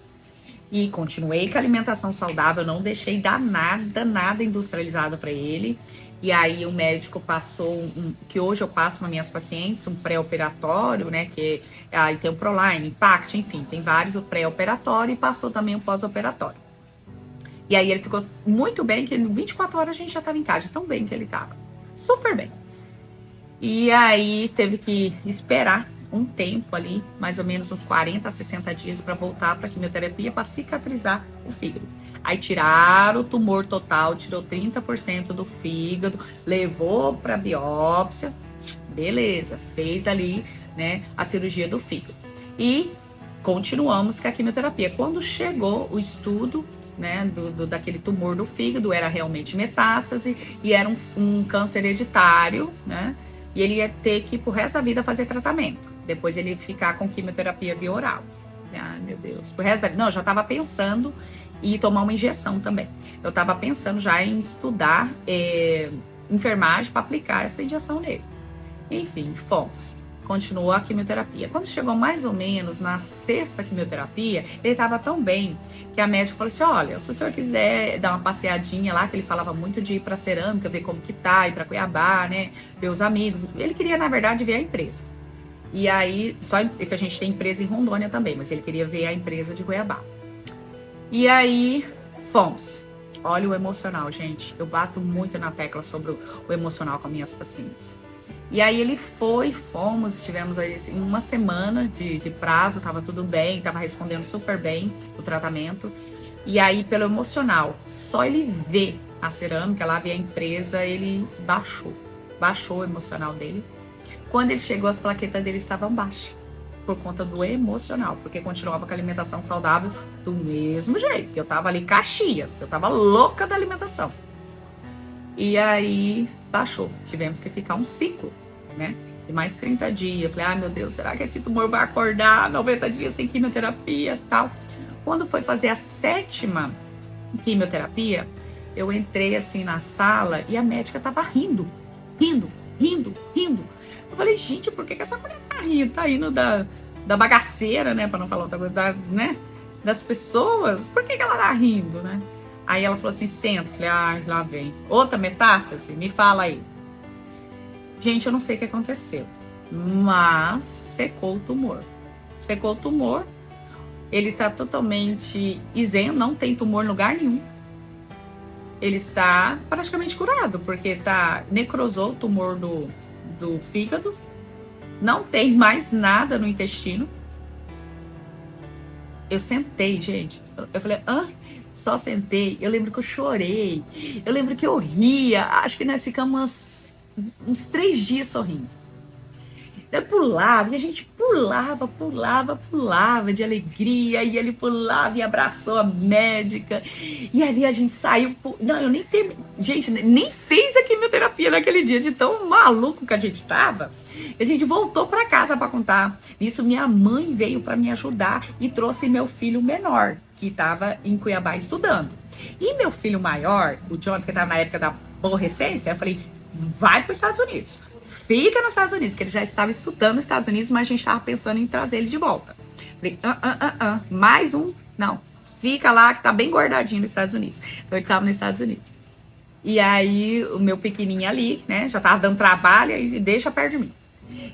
E continuei com a alimentação saudável, não deixei dar nada industrializado para ele. E aí o médico passou, que hoje eu passo para minhas pacientes, um pré-operatório, né, que aí tem o Proline, Impact, enfim, tem vários, o pré-operatório, e passou também o pós-operatório. E aí ele ficou muito bem, que em 24 horas a gente já estava em casa, tão bem que ele estava. Super bem. E aí teve que esperar um tempo ali, mais ou menos uns 40 a 60 dias, para voltar para a quimioterapia, para cicatrizar o fígado. Aí tiraram o tumor total, tirou 30% do fígado, levou para biópsia, beleza, fez ali, né, a cirurgia do fígado. E continuamos com a quimioterapia. Quando chegou o estudo, né, daquele tumor do fígado, era realmente metástase e era um câncer hereditário, né? E ele ia ter que, pro resto da vida, fazer tratamento. Depois ele ia ficar com quimioterapia via oral. Ai, meu Deus. Pro resto da vida. Não, eu já estava pensando em tomar uma injeção também. Eu estava pensando já em estudar enfermagem para aplicar essa injeção nele. Enfim, fomos. Continuou a quimioterapia. Quando chegou mais ou menos na sexta quimioterapia, ele estava tão bem que a médica falou assim, olha, se o senhor quiser dar uma passeadinha lá, que ele falava muito de ir para Cerâmica, ver como que tá, ir para Cuiabá, né, ver os amigos. Ele queria, na verdade, ver a empresa. E aí, só que a gente tem empresa em Rondônia também, mas ele queria ver a empresa de Cuiabá. E aí, fomos. Olha o emocional, gente. Eu bato muito na tecla sobre o emocional com minhas pacientes. E aí ele fomos, tivemos aí assim, uma semana de prazo, tava tudo bem, tava respondendo super bem o tratamento. E aí, pelo emocional, só ele ver a cerâmica, lá ver a empresa, ele baixou o emocional dele. Quando ele chegou, as plaquetas dele estavam baixas, por conta do emocional, porque continuava com a alimentação saudável do mesmo jeito, que eu tava ali Caxias, eu tava louca da alimentação. E aí, baixou, tivemos que ficar um ciclo, né? De mais 30 dias. Eu falei, ai meu Deus, será que esse tumor vai acordar 90 dias sem quimioterapia e tal? Quando foi fazer a 7ª quimioterapia, eu entrei assim na sala e a médica tava rindo. Eu falei, gente, por que essa mulher tá rindo? Tá rindo da bagaceira, né? Pra não falar outra coisa, né? Das pessoas. Por que ela tá rindo, né? Aí ela falou assim, senta. Eu falei, ah, lá vem. Outra metástase? Me fala aí. Gente, eu não sei o que aconteceu, mas secou o tumor. Secou o tumor. Ele tá totalmente isento, não tem tumor em lugar nenhum. Ele está praticamente curado, porque necrosou o tumor do fígado. Não tem mais nada no intestino. Eu sentei, gente. Eu falei, só sentei. Eu lembro que eu chorei. Eu lembro que eu ria. Acho que nós ficamos uns 3 dias sorrindo. Eu pulava, e a gente pulava de alegria, e ele pulava e abraçou a médica, e ali a gente saiu, não, eu nem terminei, gente, nem fez a quimioterapia naquele dia, de tão maluco que a gente tava, a gente voltou para casa para contar. Isso, minha mãe veio para me ajudar e trouxe meu filho menor, que estava em Cuiabá estudando, e meu filho maior, o John, que estava na época da aborrecência, eu falei, vai para os Estados Unidos. Fica nos Estados Unidos, que ele já estava estudando nos Estados Unidos, mas a gente estava pensando em trazer ele de volta. Falei, mais um? Não, fica lá que tá bem guardadinho nos Estados Unidos. Então ele estava nos Estados Unidos. E aí o meu pequenininho ali, né, já tava dando trabalho, e deixa perto de mim.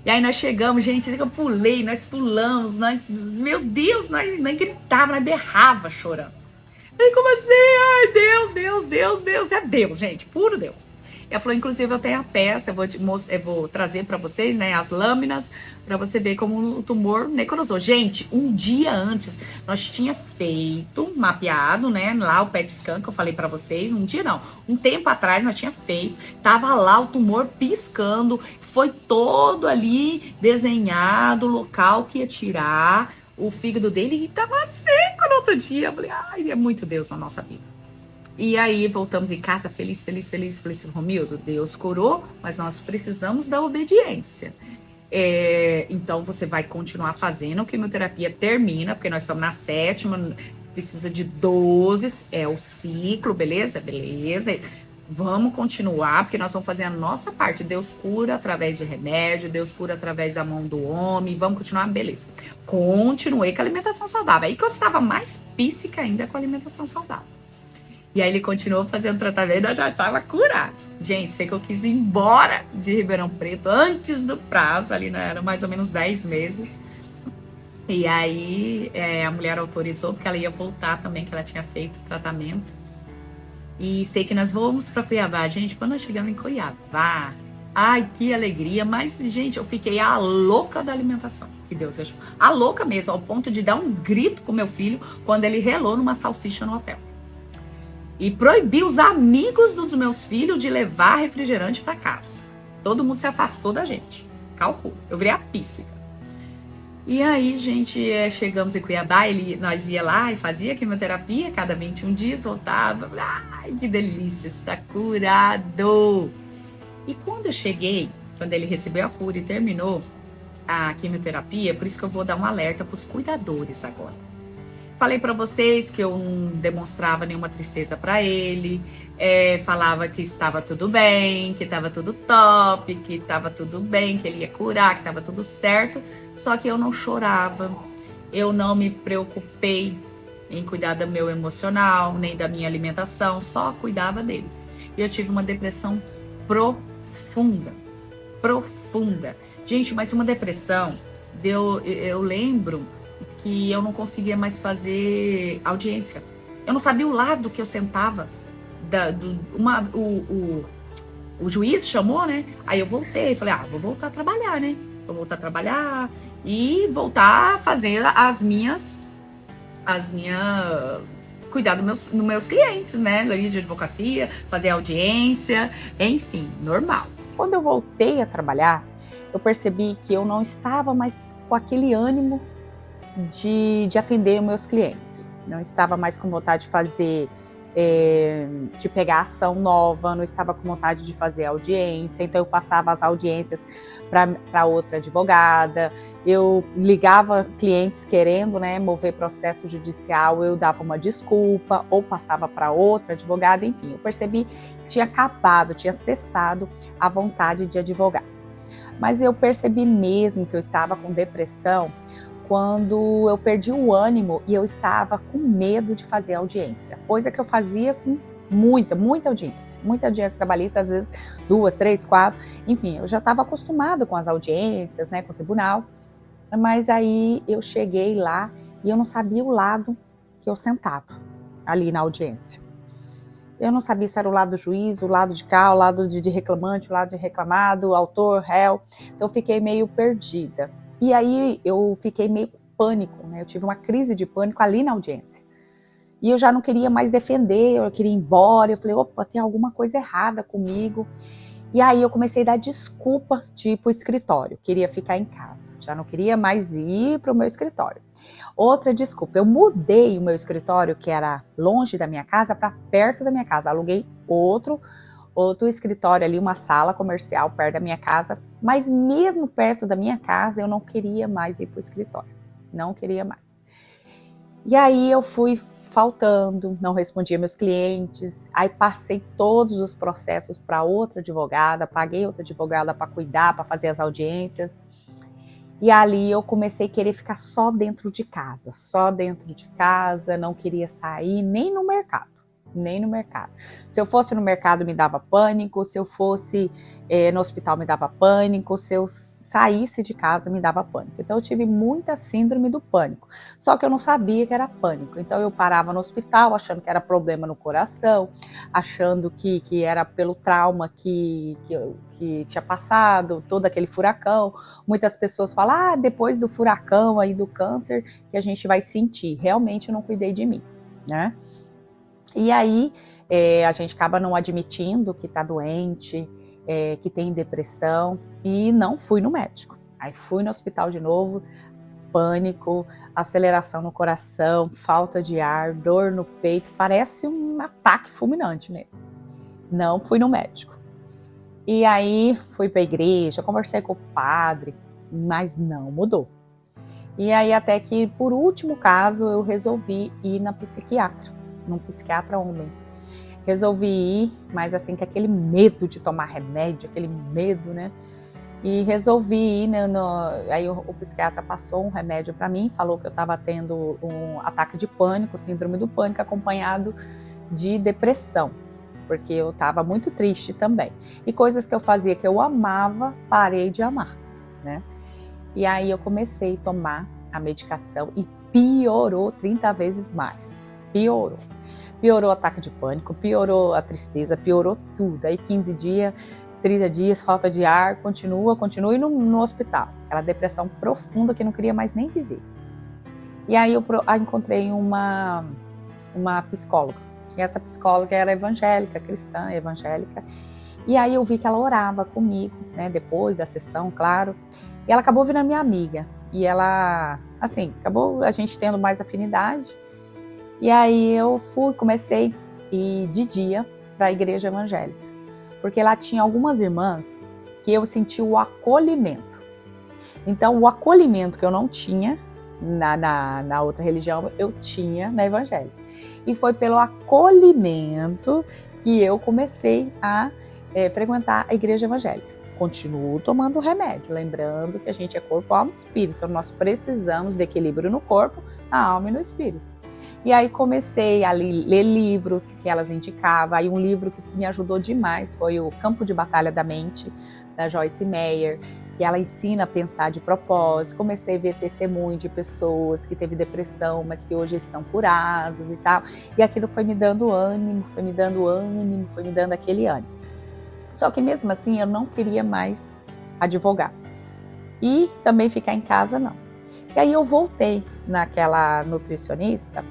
E aí nós chegamos, gente, eu pulei, nós pulamos, meu Deus, nós gritava, nós berrava chorando. Falei, como assim? Ai, Deus, é Deus, gente, puro Deus. Ela falou, inclusive, eu tenho a peça, eu vou trazer para vocês, né, as lâminas, para você ver como o tumor necrosou. Gente, um dia antes, nós tinha feito, mapeado, né, lá o PET scan que eu falei para vocês, um dia não, um tempo atrás nós tinha feito, tava lá o tumor piscando, foi todo ali desenhado, o local que ia tirar o fígado dele e tava seco no outro dia. Eu falei, ai, é muito Deus na nossa vida. E aí voltamos em casa feliz. Falei assim, Romildo, Deus curou, mas nós precisamos da obediência. Então você vai continuar fazendo, a quimioterapia termina, porque nós estamos na 7ª, precisa de 12, é o ciclo, beleza? Beleza. Vamos continuar, porque nós vamos fazer a nossa parte. Deus cura através de remédio, Deus cura através da mão do homem, vamos continuar, beleza. Continuei com a alimentação saudável. Aí que eu estava mais píssica ainda com a alimentação saudável. E aí ele continuou fazendo tratamento, eu já estava curado. Gente, sei que eu quis ir embora de Ribeirão Preto antes do prazo, ali era mais ou menos 10 meses. E aí a mulher autorizou, porque ela ia voltar também, que ela tinha feito o tratamento. E sei que nós vamos para Cuiabá. Gente, quando nós chegamos em Cuiabá, ai, que alegria. Mas, gente, eu fiquei a louca da alimentação, que Deus deixou. A louca mesmo, ao ponto de dar um grito com meu filho quando ele relou numa salsicha no hotel. E proibi os amigos dos meus filhos de levar refrigerante para casa. Todo mundo se afastou da gente. Calcula. Eu virei a píssica. E aí, gente, chegamos em Cuiabá, nós ia lá e fazia quimioterapia, cada 21 dias voltava. Ai, que delícia, está curado. E quando eu cheguei, quando ele recebeu a cura e terminou a quimioterapia, por isso que eu vou dar um alerta para os cuidadores agora. Falei para vocês que eu não demonstrava nenhuma tristeza para ele, falava que estava tudo bem, que estava tudo top, que estava tudo bem, que ele ia curar, que estava tudo certo. Só que eu não chorava, eu não me preocupei em cuidar do meu emocional, nem da minha alimentação, só cuidava dele. E eu tive uma depressão profunda. Gente, mas uma depressão, eu lembro que eu não conseguia mais fazer audiência. Eu não sabia o lado que eu sentava, o juiz chamou, né? Aí eu voltei, falei, vou voltar a trabalhar, né? Vou voltar a trabalhar e voltar a fazer cuidar dos meus clientes, né? Lei de advocacia, fazer audiência, enfim, normal. Quando eu voltei a trabalhar, eu percebi que eu não estava mais com aquele ânimo de atender os meus clientes. Não estava mais com vontade de fazer, de pegar ação nova, não estava com vontade de fazer audiência, então eu passava as audiências para outra advogada, eu ligava clientes querendo, né, mover processo judicial, eu dava uma desculpa ou passava para outra advogada, enfim, eu percebi que tinha acabado, tinha cessado a vontade de advogar. Mas eu percebi mesmo que eu estava com depressão quando eu perdi o ânimo e eu estava com medo de fazer audiência, coisa que eu fazia com muita audiência trabalhista, às vezes 2, 3, 4, enfim, eu já estava acostumada com as audiências, né, com o tribunal, mas aí eu cheguei lá e eu não sabia o lado que eu sentava ali na audiência. Eu não sabia se era o lado do juiz, o lado de cá, o lado de reclamante, o lado de reclamado, autor, réu, então eu fiquei meio perdida. E aí eu fiquei meio com pânico, né? Eu tive uma crise de pânico ali na audiência. E eu já não queria mais defender, eu queria ir embora. Eu falei, opa, tem alguma coisa errada comigo. E aí eu comecei a dar desculpa de ir para o escritório. Queria ficar em casa, já não queria mais ir para o meu escritório. Outra desculpa, eu mudei o meu escritório, que era longe da minha casa, para perto da minha casa. Aluguei outro escritório ali, uma sala comercial perto da minha casa, mas mesmo perto da minha casa eu não queria mais ir para o escritório, não queria mais. E aí eu fui faltando, não respondia meus clientes, aí passei todos os processos para outra advogada, paguei outra advogada para cuidar, para fazer as audiências, e ali eu comecei a querer ficar só dentro de casa, não queria sair nem no mercado. Se eu fosse no mercado me dava pânico, se eu fosse no hospital me dava pânico, se eu saísse de casa me dava pânico. Então eu tive muita síndrome do pânico, só que eu não sabia que era pânico. Então eu parava no hospital achando que era problema no coração, achando que era pelo trauma que tinha passado, todo aquele furacão. Muitas pessoas falam, depois do furacão aí do câncer que a gente vai sentir. Realmente eu não cuidei de mim, né? E aí a gente acaba não admitindo que está doente, que tem depressão, e não fui no médico. Aí fui no hospital de novo, pânico, aceleração no coração, falta de ar, dor no peito, parece um ataque fulminante mesmo. Não fui no médico. E aí fui para a igreja, conversei com o padre, mas não mudou. E aí até que, por último caso, eu resolvi ir na psiquiatra. Num psiquiatra homem. Resolvi ir, mas assim, com aquele medo de tomar remédio, aquele medo, né? E resolvi ir, né, aí o psiquiatra passou um remédio para mim, falou que eu estava tendo um ataque de pânico, síndrome do pânico, acompanhado de depressão, porque eu estava muito triste também. E coisas que eu fazia que eu amava, parei de amar, né? E aí eu comecei a tomar a medicação e piorou 30 vezes mais. Piorou o ataque de pânico, piorou a tristeza, piorou tudo. Aí 15 dias, 30 dias, falta de ar, continua e no hospital. Aquela depressão profunda que eu não queria mais nem viver. E aí eu encontrei uma psicóloga. E essa psicóloga era evangélica, cristã, evangélica. E aí eu vi que ela orava comigo, né, depois da sessão, claro. E ela acabou virando minha amiga. E ela, assim, acabou a gente tendo mais afinidade. E aí eu comecei a ir de dia para a igreja evangélica, porque lá tinha algumas irmãs que eu senti o acolhimento. Então o acolhimento que eu não tinha na outra religião, eu tinha na evangélica. E foi pelo acolhimento que eu comecei a frequentar a igreja evangélica. Continuo tomando remédio, lembrando que a gente é corpo, alma e espírito, então nós precisamos de equilíbrio no corpo, na alma e no espírito. E aí comecei a ler livros que elas indicavam. Aí um livro que me ajudou demais foi o Campo de Batalha da Mente, da Joyce Meyer, que ela ensina a pensar de propósito. Comecei a ver testemunho de pessoas que teve depressão, mas que hoje estão curados e tal. E aquilo foi me dando ânimo, foi me dando aquele ânimo. Só que mesmo assim eu não queria mais advogar. E também ficar em casa não. E aí eu voltei naquela nutricionista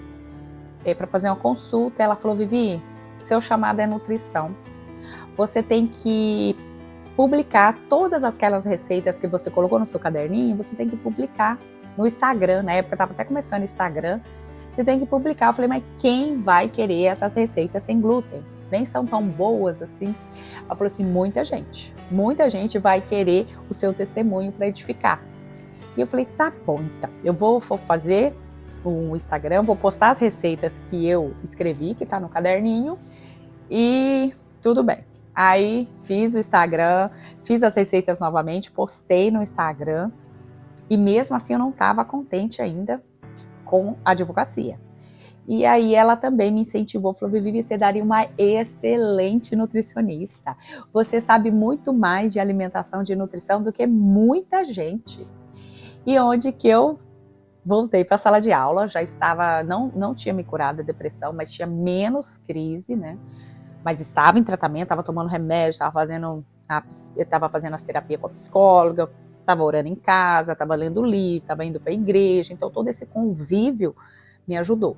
para fazer uma consulta. Ela falou: Vivi, seu chamado é nutrição. Você tem que publicar todas aquelas receitas que você colocou no seu caderninho, você tem que publicar no Instagram. Na época eu estava até começando o Instagram. Você tem que publicar. Eu falei: mas quem vai querer essas receitas sem glúten? Nem são tão boas assim. Ela falou assim: muita gente vai querer o seu testemunho para edificar. E eu falei: tá bom, então, eu vou fazer um Instagram, vou postar as receitas que eu escrevi, que tá no caderninho, e tudo bem. Aí fiz o Instagram, fiz as receitas novamente, postei no Instagram, e mesmo assim eu não estava contente ainda com a advocacia. E aí ela também me incentivou, falou: Vivi, você daria uma excelente nutricionista. Você sabe muito mais de alimentação, de nutrição do que muita gente. E onde que eu voltei para a sala de aula, já estava, não tinha me curado da depressão, mas tinha menos crise, né? Mas estava em tratamento, estava tomando remédio, estava fazendo as terapias com a psicóloga, estava orando em casa, estava lendo livro, estava indo para a igreja. Então todo esse convívio me ajudou.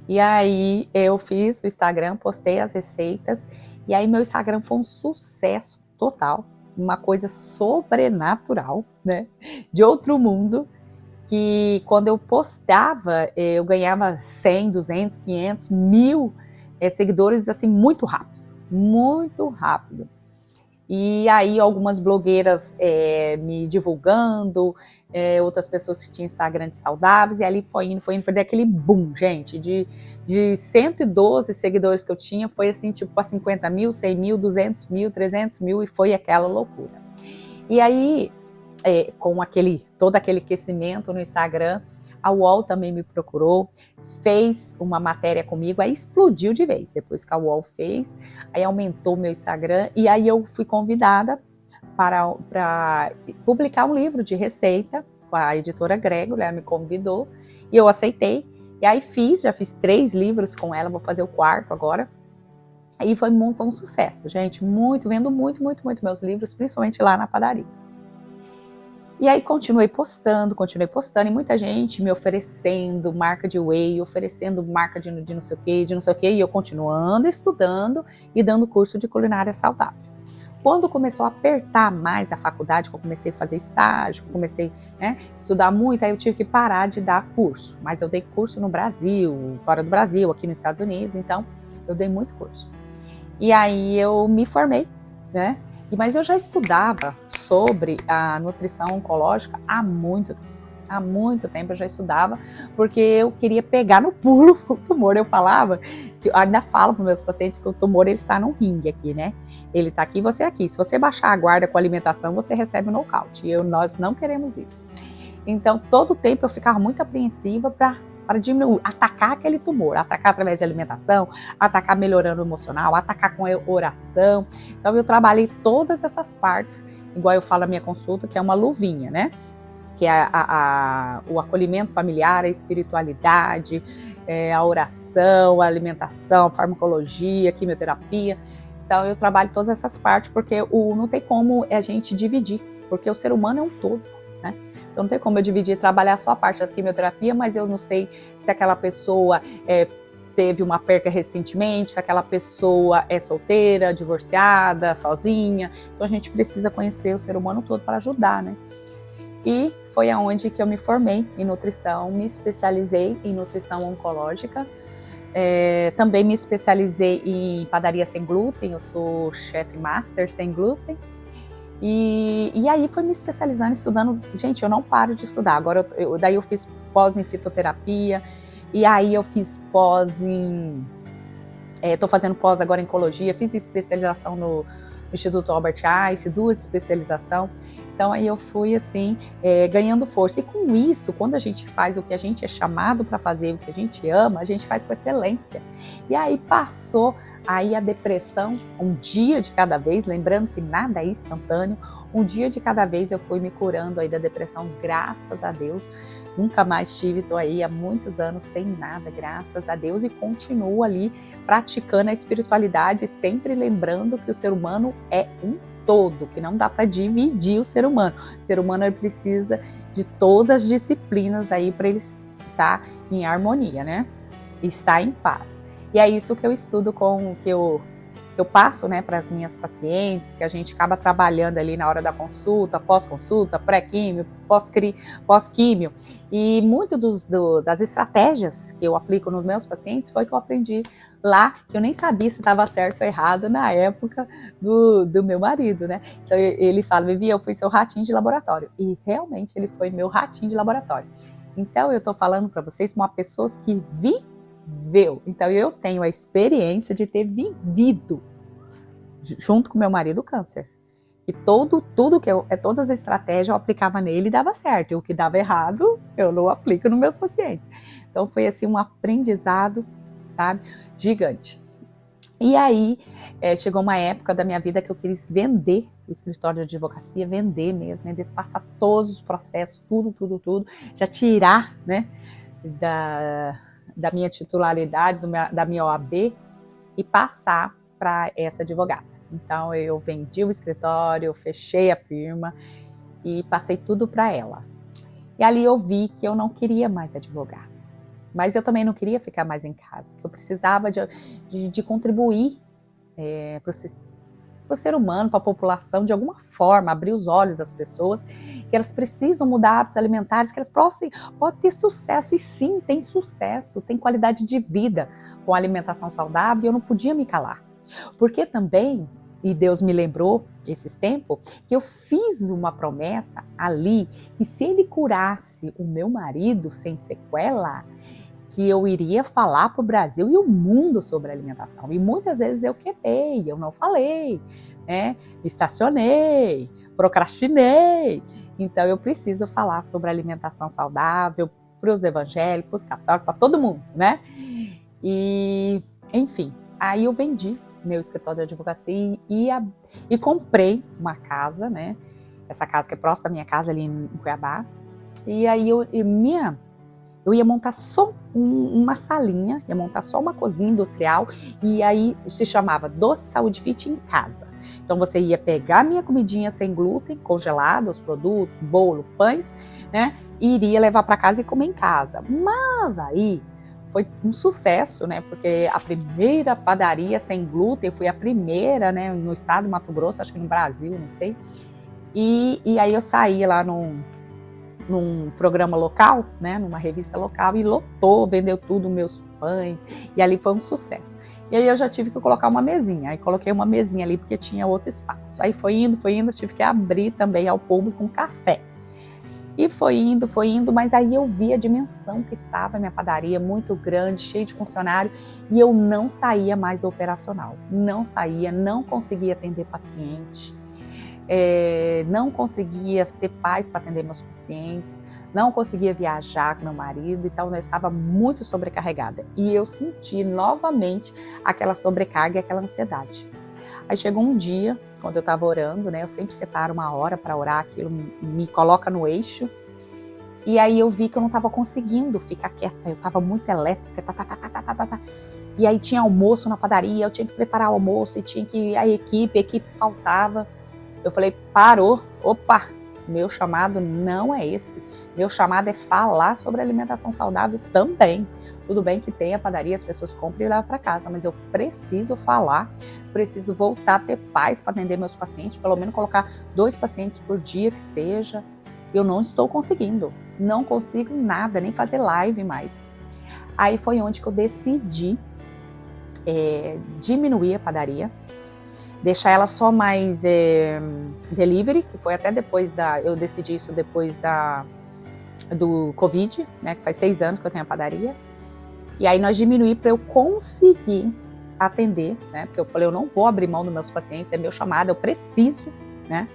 E aí eu fiz o Instagram, postei as receitas, e aí meu Instagram foi um sucesso total, uma coisa sobrenatural, né? De outro mundo, que quando eu postava, eu ganhava 100, 200, 500, 1000 seguidores, assim, muito rápido. E aí algumas blogueiras me divulgando, outras pessoas que tinham Instagram de saudáveis, e ali foi indo, foi daquele boom, gente, de 112 seguidores que eu tinha, foi assim, tipo, a 50 mil, 100 mil, 200 mil, 300 mil, e foi aquela loucura. E aí, com todo aquele aquecimento no Instagram, a UOL também me procurou, fez uma matéria comigo, aí explodiu de vez. Depois que a UOL fez, aí aumentou meu Instagram, e aí eu fui convidada para publicar um livro de receita com a editora Grego, ela me convidou, e eu aceitei. E aí já fiz 3 livros com ela, vou fazer o 4º agora. E foi um sucesso, gente, vendo muito meus livros, principalmente lá na padaria. E aí continuei postando, e muita gente me oferecendo marca de whey, oferecendo marca de não sei o quê, e eu continuando estudando e dando curso de culinária saudável. Quando começou a apertar mais a faculdade, que eu comecei a fazer estágio, comecei a estudar muito, aí eu tive que parar de dar curso. Mas eu dei curso no Brasil, fora do Brasil, aqui nos Estados Unidos, então eu dei muito curso. E aí eu me formei, né? Mas eu já estudava sobre a nutrição oncológica há muito tempo eu já estudava, porque eu queria pegar no pulo o tumor. Eu falava, ainda falo para meus pacientes que o tumor ele está num ringue aqui, né? Ele está aqui, você aqui. Se você baixar a guarda com a alimentação, você recebe um nocaute. E nós não queremos isso. Então, todo o tempo eu ficava muito apreensiva para diminuir, atacar aquele tumor, atacar através de alimentação, atacar melhorando o emocional, atacar com a oração. Então eu trabalhei todas essas partes, igual eu falo na minha consulta, que é uma luvinha, né? Que é o acolhimento familiar, a espiritualidade, a oração, a alimentação, a farmacologia, a quimioterapia. Então eu trabalho todas essas partes, porque não tem como a gente dividir, porque o ser humano é um todo. Né? Então não tem como eu dividir, trabalhar só a parte da quimioterapia, mas eu não sei se aquela pessoa teve uma perca recentemente, se aquela pessoa é solteira, divorciada, sozinha. Então a gente precisa conhecer o ser humano todo para ajudar, né? E foi aonde que eu me formei em nutrição, me especializei em nutrição oncológica, também me especializei em padaria sem glúten, eu sou chefe master sem glúten. E aí foi me especializando, estudando. Gente, eu não paro de estudar. Agora, daí eu fiz pós em fitoterapia, e aí eu fiz pós em... Estou fazendo pós agora em oncologia, fiz especialização no Instituto Albert Einstein, 2 especializações.
Então aí eu fui assim, ganhando força. E com isso, quando a gente faz o que a gente é chamado para fazer, o que a gente ama, a gente faz com excelência. E aí passou aí a depressão, um dia de cada vez, lembrando que nada é instantâneo, um dia de cada vez eu fui me curando aí da depressão, graças a Deus. Nunca mais tive, tô aí há muitos anos sem nada, graças a Deus, e continuo ali praticando a espiritualidade, sempre lembrando que o ser humano é um todo, que não dá para dividir o ser humano. O ser humano ele precisa de todas as disciplinas aí para ele estar em harmonia, né? Estar em paz. E é isso que eu estudo que eu passo, né, para as minhas pacientes, que a gente acaba trabalhando ali na hora da consulta, pós-consulta, pré-químio, pós-químio. E muito das estratégias que eu aplico nos meus pacientes foi que eu aprendi lá, que eu nem sabia se estava certo ou errado na época do meu marido, né? Então ele fala, Vivi, eu fui seu ratinho de laboratório. E realmente ele foi meu ratinho de laboratório. Então eu estou falando para vocês uma pessoa que viveu. Então eu tenho a experiência de ter vivido junto com meu marido o câncer. E tudo que todas as estratégias eu aplicava nele e dava certo. E o que dava errado, eu não aplico nos meus pacientes. Então foi assim um aprendizado, sabe, gigante. E aí chegou uma época da minha vida que eu quis vender o escritório de advocacia, vender mesmo, passar todos os processos, tudo, já tirar, né, da minha titularidade, da minha OAB e passar para essa advogada. Então eu vendi o escritório, fechei a firma e passei tudo para ela. E ali eu vi que eu não queria mais advogar. Mas eu também não queria ficar mais em casa, que eu precisava de contribuir para o ser humano, para a população, de alguma forma, abrir os olhos das pessoas, que elas precisam mudar hábitos alimentares, que elas podem ter sucesso, e sim, tem sucesso, tem qualidade de vida com alimentação saudável, e eu não podia me calar. Porque também, e Deus me lembrou esses tempos, que eu fiz uma promessa ali, que se ele curasse o meu marido sem sequela, que eu iria falar para o Brasil e o mundo sobre alimentação. E muitas vezes eu quedei, eu não falei, né? Estacionei, procrastinei. Então eu preciso falar sobre alimentação saudável para os evangélicos, para os católicos, para todo mundo, né? E, enfim, aí eu vendi meu escritório de advocacia e comprei uma casa, né? Essa casa que é próxima da minha casa ali em Cuiabá. E aí eu ia montar só uma salinha, ia montar só uma cozinha industrial, e aí se chamava Doce Saúde Fit em Casa. Então você ia pegar minha comidinha sem glúten, congelada, os produtos, bolo, pães, né? E iria levar para casa e comer em casa. Mas aí foi um sucesso, né? Porque a primeira padaria sem glúten, foi a primeira, né? No estado do Mato Grosso, acho que no Brasil, não sei. E aí eu saía lá num programa local, né, numa revista local, e lotou, vendeu tudo, meus pães, e ali foi um sucesso. E aí eu já tive que colocar uma mesinha, aí coloquei uma mesinha ali porque tinha outro espaço. Aí foi indo, tive que abrir também ao público um café. E foi indo, mas aí eu vi a dimensão que estava a minha padaria, muito grande, cheia de funcionário, e eu não saía mais do operacional. Não saía, não conseguia atender paciente. Não conseguia ter paz para atender meus pacientes, não conseguia viajar com meu marido, então eu estava muito sobrecarregada. E eu senti novamente aquela sobrecarga e aquela ansiedade. Aí chegou um dia, quando eu estava orando, né, eu sempre separo uma hora para orar, aquilo me coloca no eixo, e aí eu vi que eu não estava conseguindo ficar quieta, eu estava muito elétrica, E aí tinha almoço na padaria, eu tinha que preparar o almoço, e tinha que a equipe faltava. Eu falei, parou, opa, meu chamado não é esse. Meu chamado é falar sobre alimentação saudável também. Tudo bem que tem a padaria, as pessoas compram e levam para casa, mas eu preciso falar, preciso voltar a ter paz para atender meus pacientes, pelo menos colocar 2 pacientes por dia que seja. Eu não estou conseguindo, não consigo nada, nem fazer live mais. Aí foi onde que eu decidi diminuir a padaria, deixar ela só mais delivery, que foi até eu decidi isso depois do Covid, né, que faz 6 anos que eu tenho a padaria, e aí nós diminuí para eu conseguir atender, né, porque eu falei, eu não vou abrir mão dos meus pacientes, é meu chamado, eu preciso, né,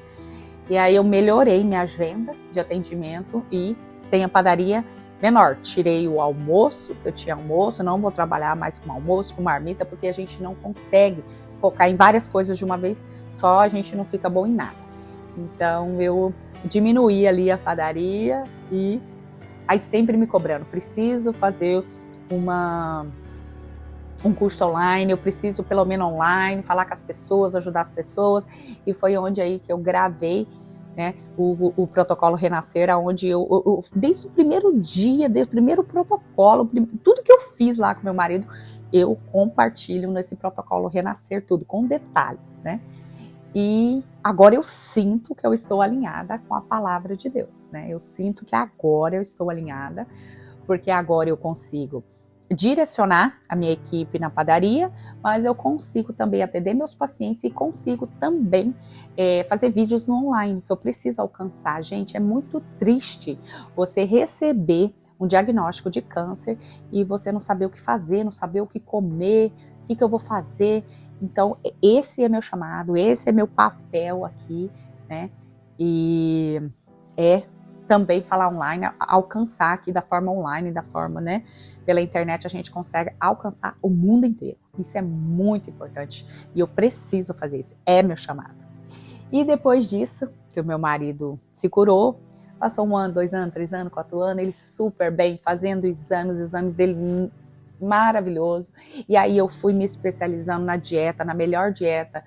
E aí eu melhorei minha agenda de atendimento e tenho a padaria menor. Tirei o almoço, que eu tinha almoço, não vou trabalhar mais com almoço, com marmita, porque a gente não consegue focar em várias coisas de uma vez só, a gente não fica bom em nada. Então eu diminuí ali a padaria e aí sempre me cobrando, preciso fazer um curso online, eu preciso pelo menos online, falar com as pessoas, ajudar as pessoas, e foi onde aí que eu gravei, né, o protocolo Renascer, onde eu desde o primeiro dia, desde o primeiro protocolo, tudo que eu fiz lá com meu marido, eu compartilho nesse protocolo Renascer, tudo com detalhes, né? E agora eu sinto que eu estou alinhada com a palavra de Deus, né? Eu sinto que agora eu estou alinhada, porque agora eu consigo direcionar a minha equipe na padaria, mas eu consigo também atender meus pacientes e consigo também fazer vídeos no online, que eu preciso alcançar. Gente, é muito triste você receber um diagnóstico de câncer e você não saber o que fazer, não saber o que comer, o que eu vou fazer. Então, esse é meu chamado, esse é meu papel aqui, né? E também falar online, alcançar aqui da forma online, da forma, né? Pela internet a gente consegue alcançar o mundo inteiro. Isso é muito importante e eu preciso fazer isso, é meu chamado. E depois disso, que o meu marido se curou, passou 1 ano, 2 anos, 3 anos, 4 anos, ele super bem, fazendo os exames dele maravilhoso. E aí eu fui me especializando na dieta, na melhor dieta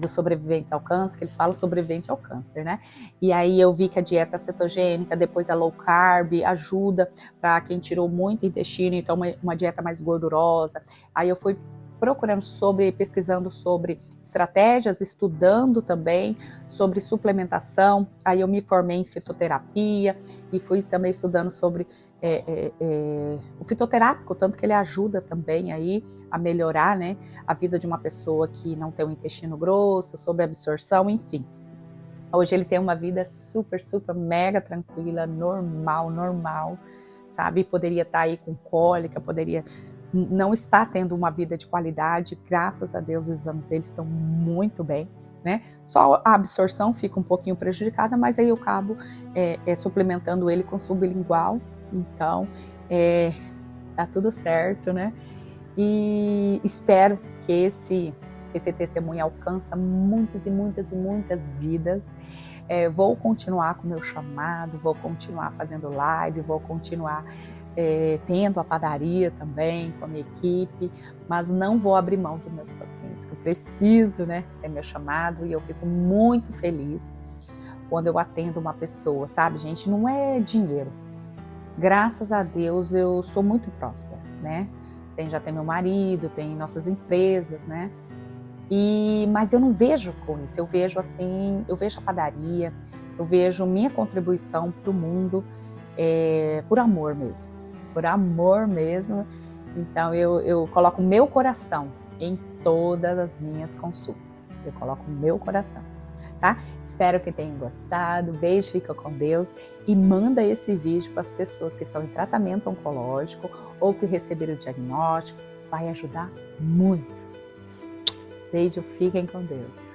dos sobreviventes ao câncer, que eles falam sobrevivente ao câncer, né? E aí eu vi que a dieta cetogênica, depois a low carb, ajuda para quem tirou muito intestino, então uma dieta mais gordurosa. Aí eu fui procurando pesquisando sobre estratégias, estudando também sobre suplementação. Aí eu me formei em fitoterapia e fui também estudando sobre o fitoterápico, tanto que ele ajuda também aí a melhorar, né, a vida de uma pessoa que não tem um intestino grosso, sobre absorção, enfim. Hoje ele tem uma vida super, super, mega tranquila, normal, sabe? Poderia estar aí com cólica, poderia não estar tendo uma vida de qualidade, graças a Deus os exames dele estão muito bem, né? Só a absorção fica um pouquinho prejudicada, mas aí eu acabo suplementando ele com sublingual, então tá tudo certo, né? E espero que esse testemunho alcança muitas e muitas e muitas vidas. Vou continuar com o meu chamado, vou continuar fazendo live, vou continuar tendo a padaria também com a minha equipe, mas não vou abrir mão dos meus pacientes, que eu preciso, né? É meu chamado e eu fico muito feliz quando eu atendo uma pessoa, sabe, gente? Não é dinheiro. Graças a Deus eu sou muito próspera, né? Já tem meu marido, tem nossas empresas, né? Mas eu não vejo com isso, eu vejo assim, eu vejo a padaria, eu vejo minha contribuição para o mundo por amor mesmo. Então eu coloco o meu coração em todas as minhas consultas, eu coloco o meu coração, tá? Espero que tenham gostado, beijo, fica com Deus e manda esse vídeo para as pessoas que estão em tratamento oncológico ou que receberam o diagnóstico, vai ajudar muito. Beijo, fiquem com Deus.